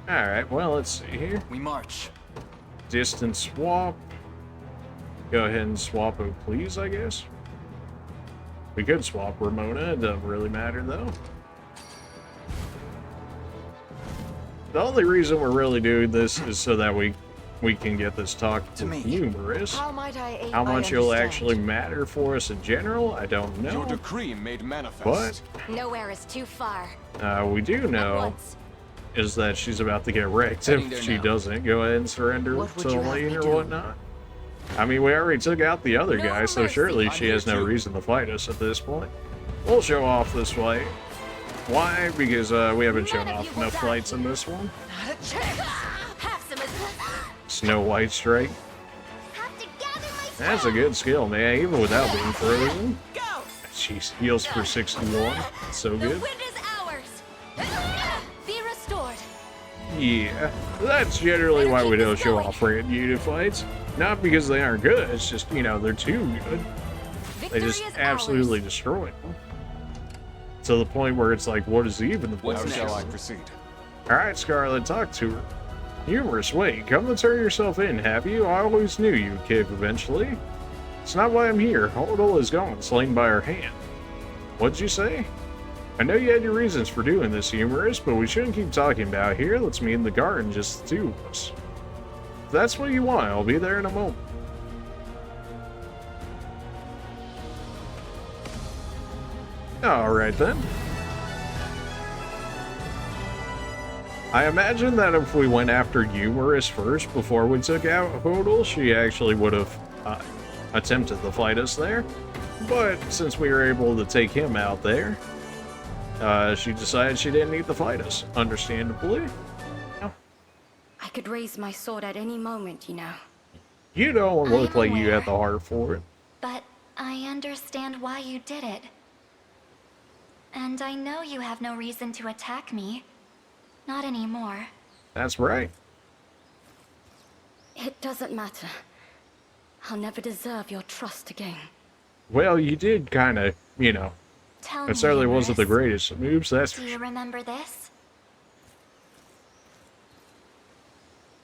Speaker 1: Alright, well, let's see here.
Speaker 4: We march.
Speaker 1: Distance swap. Go ahead and swap it, please, I guess. We could swap Ramona, it doesn't really matter, though. The only reason we're really doing this is so that we can get this talk
Speaker 4: To
Speaker 1: with
Speaker 4: me.
Speaker 1: Umerus.
Speaker 8: How might I aid
Speaker 1: How
Speaker 8: my
Speaker 1: much it'll
Speaker 8: understand?
Speaker 1: actually matter for us in general, I don't
Speaker 7: Your
Speaker 1: know.
Speaker 7: decree made manifest.
Speaker 1: But
Speaker 2: Nowhere is too far.
Speaker 1: we do
Speaker 2: At
Speaker 1: know
Speaker 2: once.
Speaker 1: is that she's about to get wrecked
Speaker 4: Heading
Speaker 1: if
Speaker 4: there
Speaker 1: she
Speaker 4: now.
Speaker 1: doesn't go ahead and surrender
Speaker 8: What would
Speaker 1: to
Speaker 8: you have
Speaker 1: Elaine
Speaker 8: me
Speaker 1: or
Speaker 8: do?
Speaker 1: whatnot. I mean, we already took out the other
Speaker 2: No
Speaker 1: guy, so
Speaker 2: mercy.
Speaker 1: surely
Speaker 4: I'm
Speaker 1: she
Speaker 4: here
Speaker 1: has no
Speaker 4: too.
Speaker 1: reason to fight us at this point. We'll show off this fight. Why? Because we haven't shown
Speaker 2: None of
Speaker 1: off
Speaker 2: you will
Speaker 1: enough
Speaker 2: die
Speaker 1: fights in
Speaker 2: here.
Speaker 1: this one.
Speaker 8: Not a chance.
Speaker 2: Have some of
Speaker 1: Snow White Strike.
Speaker 2: Have to gather my
Speaker 1: That's a good skill, man, even without being frozen.
Speaker 2: Go!
Speaker 1: Jeez, heals for 61. So
Speaker 2: The
Speaker 1: good.
Speaker 2: wind is ours! Be restored!
Speaker 1: Yeah, that's generally why we don't show off random unit fights. Not because they aren't good, it's just, you know, they're too good. They
Speaker 2: Victory
Speaker 1: just
Speaker 2: is
Speaker 1: absolutely
Speaker 2: ours.
Speaker 1: destroy them. To the point where it's like, what is even the
Speaker 7: How
Speaker 1: point?
Speaker 7: shall I proceed?
Speaker 1: Alright, Scarlet, talk to her. Umerus, wait, come to turn yourself in, have you? I always knew you'd kick eventually. It's not why I'm here. Hodel is gone, slain by her hand. What'd you say? I know you had your reasons for doing this, Umerus, but we shouldn't keep talking about it here. Let's meet in the garden, just the two of us. If that's what you want, I'll be there in a moment. Alright then. I imagine that if we went after Umerus first before we took out Hodel, she actually would have attempted to fight us there. But since we were able to take him out there, she decided she didn't need to fight us, understandably.
Speaker 2: I could raise my sword at any moment, you know.
Speaker 1: You don't look
Speaker 5: I'm
Speaker 1: like you
Speaker 5: aware.
Speaker 1: have the heart for it.
Speaker 9: But I understand why you did it. And I know you have no reason to attack me. Not anymore.
Speaker 1: That's right.
Speaker 2: It doesn't matter. I'll never deserve your trust again.
Speaker 1: Well, you did kind of, you know,
Speaker 9: Tell me,
Speaker 1: it certainly wasn't the
Speaker 9: Umerus,
Speaker 1: greatest of moves, that's for
Speaker 9: Do you
Speaker 1: sure.
Speaker 9: remember this?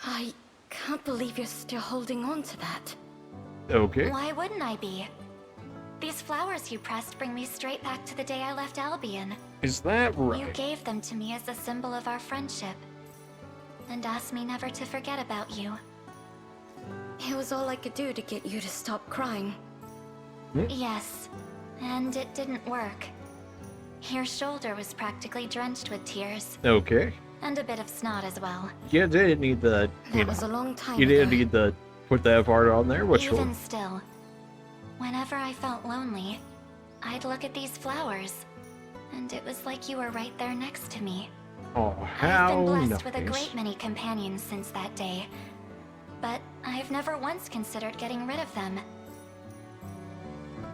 Speaker 2: I can't believe you're still holding on to that.
Speaker 1: Okay.
Speaker 9: Why wouldn't I be? These flowers you pressed bring me straight back to the day I left Albion.
Speaker 1: Is that
Speaker 9: You
Speaker 1: right?
Speaker 9: gave them to me as a symbol of our friendship. And asked me never to forget about you.
Speaker 2: It was all I could do to get you to stop crying.
Speaker 9: Yes, and it didn't work. Your shoulder was practically drenched with tears,
Speaker 1: Okay.
Speaker 9: and a bit of snot as well.
Speaker 1: You did need the, you
Speaker 2: That was a
Speaker 1: know,
Speaker 2: long time
Speaker 1: you did
Speaker 2: ago.
Speaker 1: need to put that part on there, which
Speaker 9: Even
Speaker 1: will...
Speaker 9: still, whenever I felt lonely, I'd look at these flowers, and it was like you were right there next to me.
Speaker 1: Oh,
Speaker 9: I've
Speaker 1: how
Speaker 9: been blessed
Speaker 1: nice.
Speaker 9: with a great many companions since that day, but I've never once considered getting rid of them.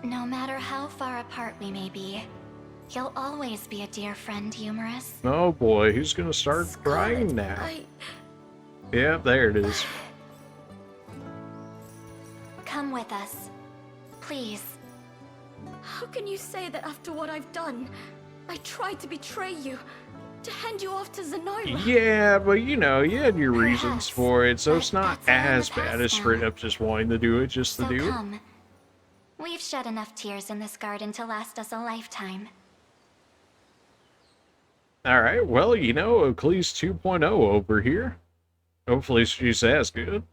Speaker 9: No matter how far apart we may be, you'll always be a dear friend, Umerus.
Speaker 1: Oh boy, who's gonna start crying now?
Speaker 2: I...
Speaker 1: Yeah, there it is.
Speaker 9: come with us. Please.
Speaker 2: How can you say that after what I've done? I tried to betray you, to hand you off to Zenoira.
Speaker 1: Yeah, but you know, you had your reasons
Speaker 9: Perhaps,
Speaker 1: for it, so it's
Speaker 9: but
Speaker 1: not
Speaker 9: that's all in the
Speaker 1: as bad
Speaker 9: past
Speaker 1: as
Speaker 9: now.
Speaker 1: straight up just wanting to do it just to
Speaker 9: So
Speaker 1: do it.
Speaker 9: come. We've shed enough tears in this garden to last us a lifetime.
Speaker 1: Alright, well, you know, Eccles 2.0 over here. Hopefully she's as good.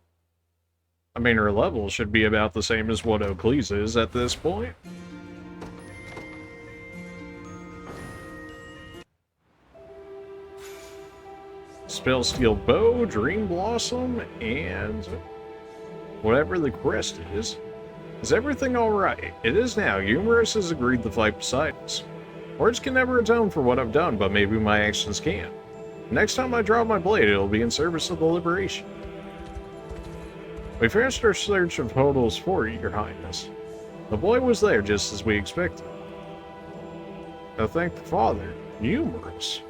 Speaker 1: I mean, her level should be about the same as what Eccles is at this point. Spellsteel Bow, Dream Blossom, and whatever the crest is. Is everything alright? It is now. Umerus has agreed to fight beside us. Words can never atone for what I've done, but maybe my actions can. Next time I draw my blade, it'll be in service of the liberation. We finished our search of Hodul's fort, Your Highness. The boy was there just as we expected. Now thank the father, Umerus.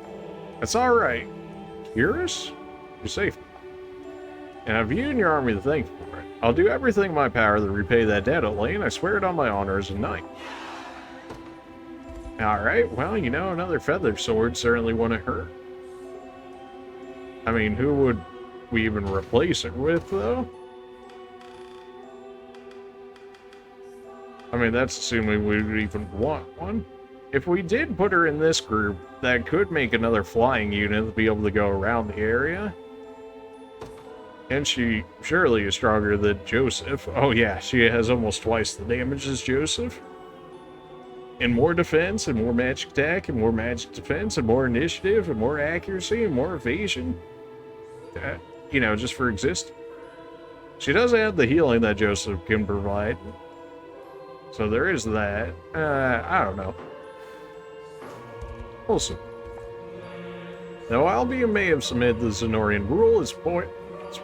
Speaker 1: That's alright. Umerus? You're safe. And I have you and your army to thank for it. I'll do everything in my power to repay that debt, Elaine. I swear it on my honor as a knight. Alright, well, you know, another feather sword certainly wouldn't hurt. I mean, who would we even replace it with, though? I mean, that's assuming we would even want one. If we did put her in this group, that could make another flying unit to be able to go around the area. And she surely is stronger than Joseph. Oh yeah, she has almost twice the damage as Joseph. And more defense, and more magic attack, and more magic defense, and more initiative, and more accuracy, and more evasion. You know, just for existing. She does have the healing that Joseph can provide. So there is that. I don't know. We'll see. Now, Albion may have submitted the Zenorian rule, its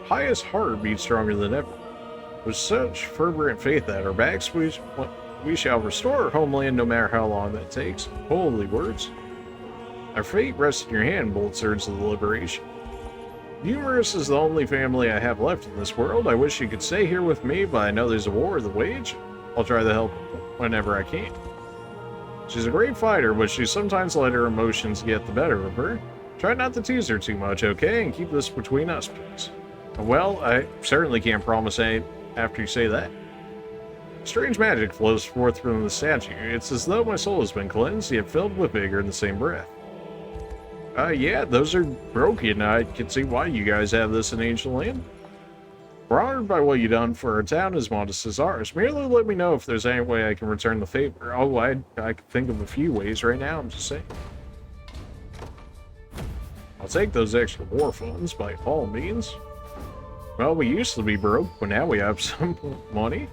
Speaker 1: pious heart beats stronger than ever. With such fervent faith at our backs, we shall restore our homeland no matter how long that takes. Holy words. Our fate rests in your hand, bold swords of the liberation. Umerus is the only family I have left in this world. I wish you could stay here with me, but I know there's a war to wage. I'll try to help whenever I can. She's a great fighter, but she sometimes let her emotions get the better of her. Try not to tease her too much, okay? And keep this between us, please. Well, I certainly can't promise anything after you say that. Strange magic flows forth from the statue. It's as though my soul has been cleansed, yet filled with vigor in the same breath. Yeah, those are broken. I can see why you guys have this in ancient land. We're honored by what you've done for a town as modest as ours. Merely let me know if there's any way I can return the favor. Oh, I can think of a few ways right now, I'm just saying. I'll take those extra war funds by all means. Well, we used to be broke, but now we have some money.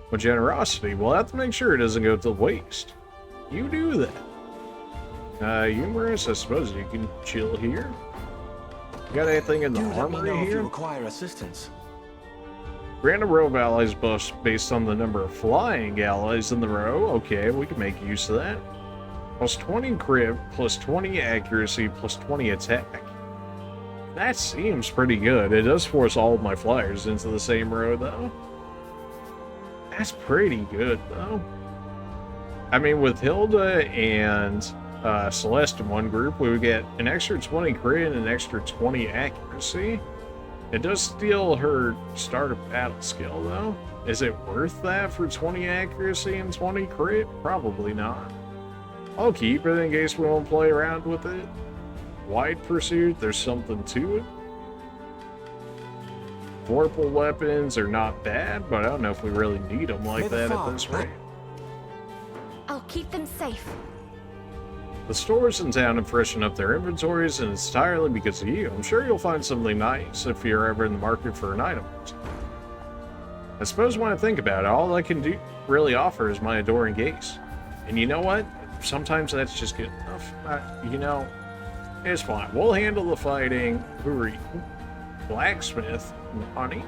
Speaker 1: With generosity, we'll have to make sure it doesn't go to waste. You do that. Umerus, I suppose you can chill here. You got anything in the armory here?
Speaker 3: If you require assistance.
Speaker 1: Grant a row of allies buffs based on the number of flying allies in the row. Okay, we can make use of that. Plus 20 crit, plus 20 accuracy, plus 20 attack. That seems pretty good. It does force all of my flyers into the same row, though. That's pretty good, though. I mean, with Hilda and Celeste in one group, we would get an extra 20 crit and an extra 20 accuracy. It does steal her start of battle skill, though. Is it worth that for 20 accuracy and 20 crit? Probably not. I'll keep it in case we won't play around with it. Wide pursuit, there's something to it. Vorpal weapons are not bad, but I don't know if we really need them like that at this rate.
Speaker 2: I'll keep them safe.
Speaker 1: The stores in town have freshened up their inventories, and it's entirely because of you. I'm sure you'll find something nice if you're ever in the market for an item. I suppose when I think about it, all I can really offer is my adoring gaze. And you know what? Sometimes that's just good enough. You know, it's fine. We'll handle the fighting. Who are you? Blacksmith, honey.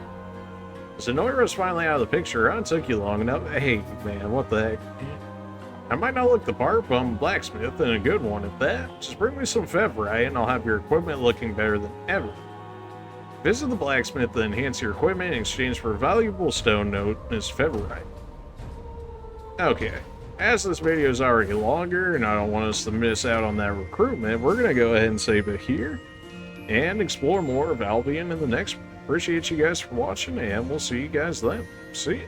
Speaker 1: Zenoira's finally out of the picture. Huh? It took you long enough. Hey, man, what the heck? I might not look the part, but I'm a blacksmith, and a good one at that. Just bring me some Fevrite, and I'll have your equipment looking better than ever. Visit the blacksmith to enhance your equipment in exchange for a valuable stone known as Feverite. Okay, as this video is already longer and I don't want us to miss out on that recruitment, we're going to go ahead and save it here and explore more of Albion in the next one. Appreciate you guys for watching, and we'll see you guys then. See ya.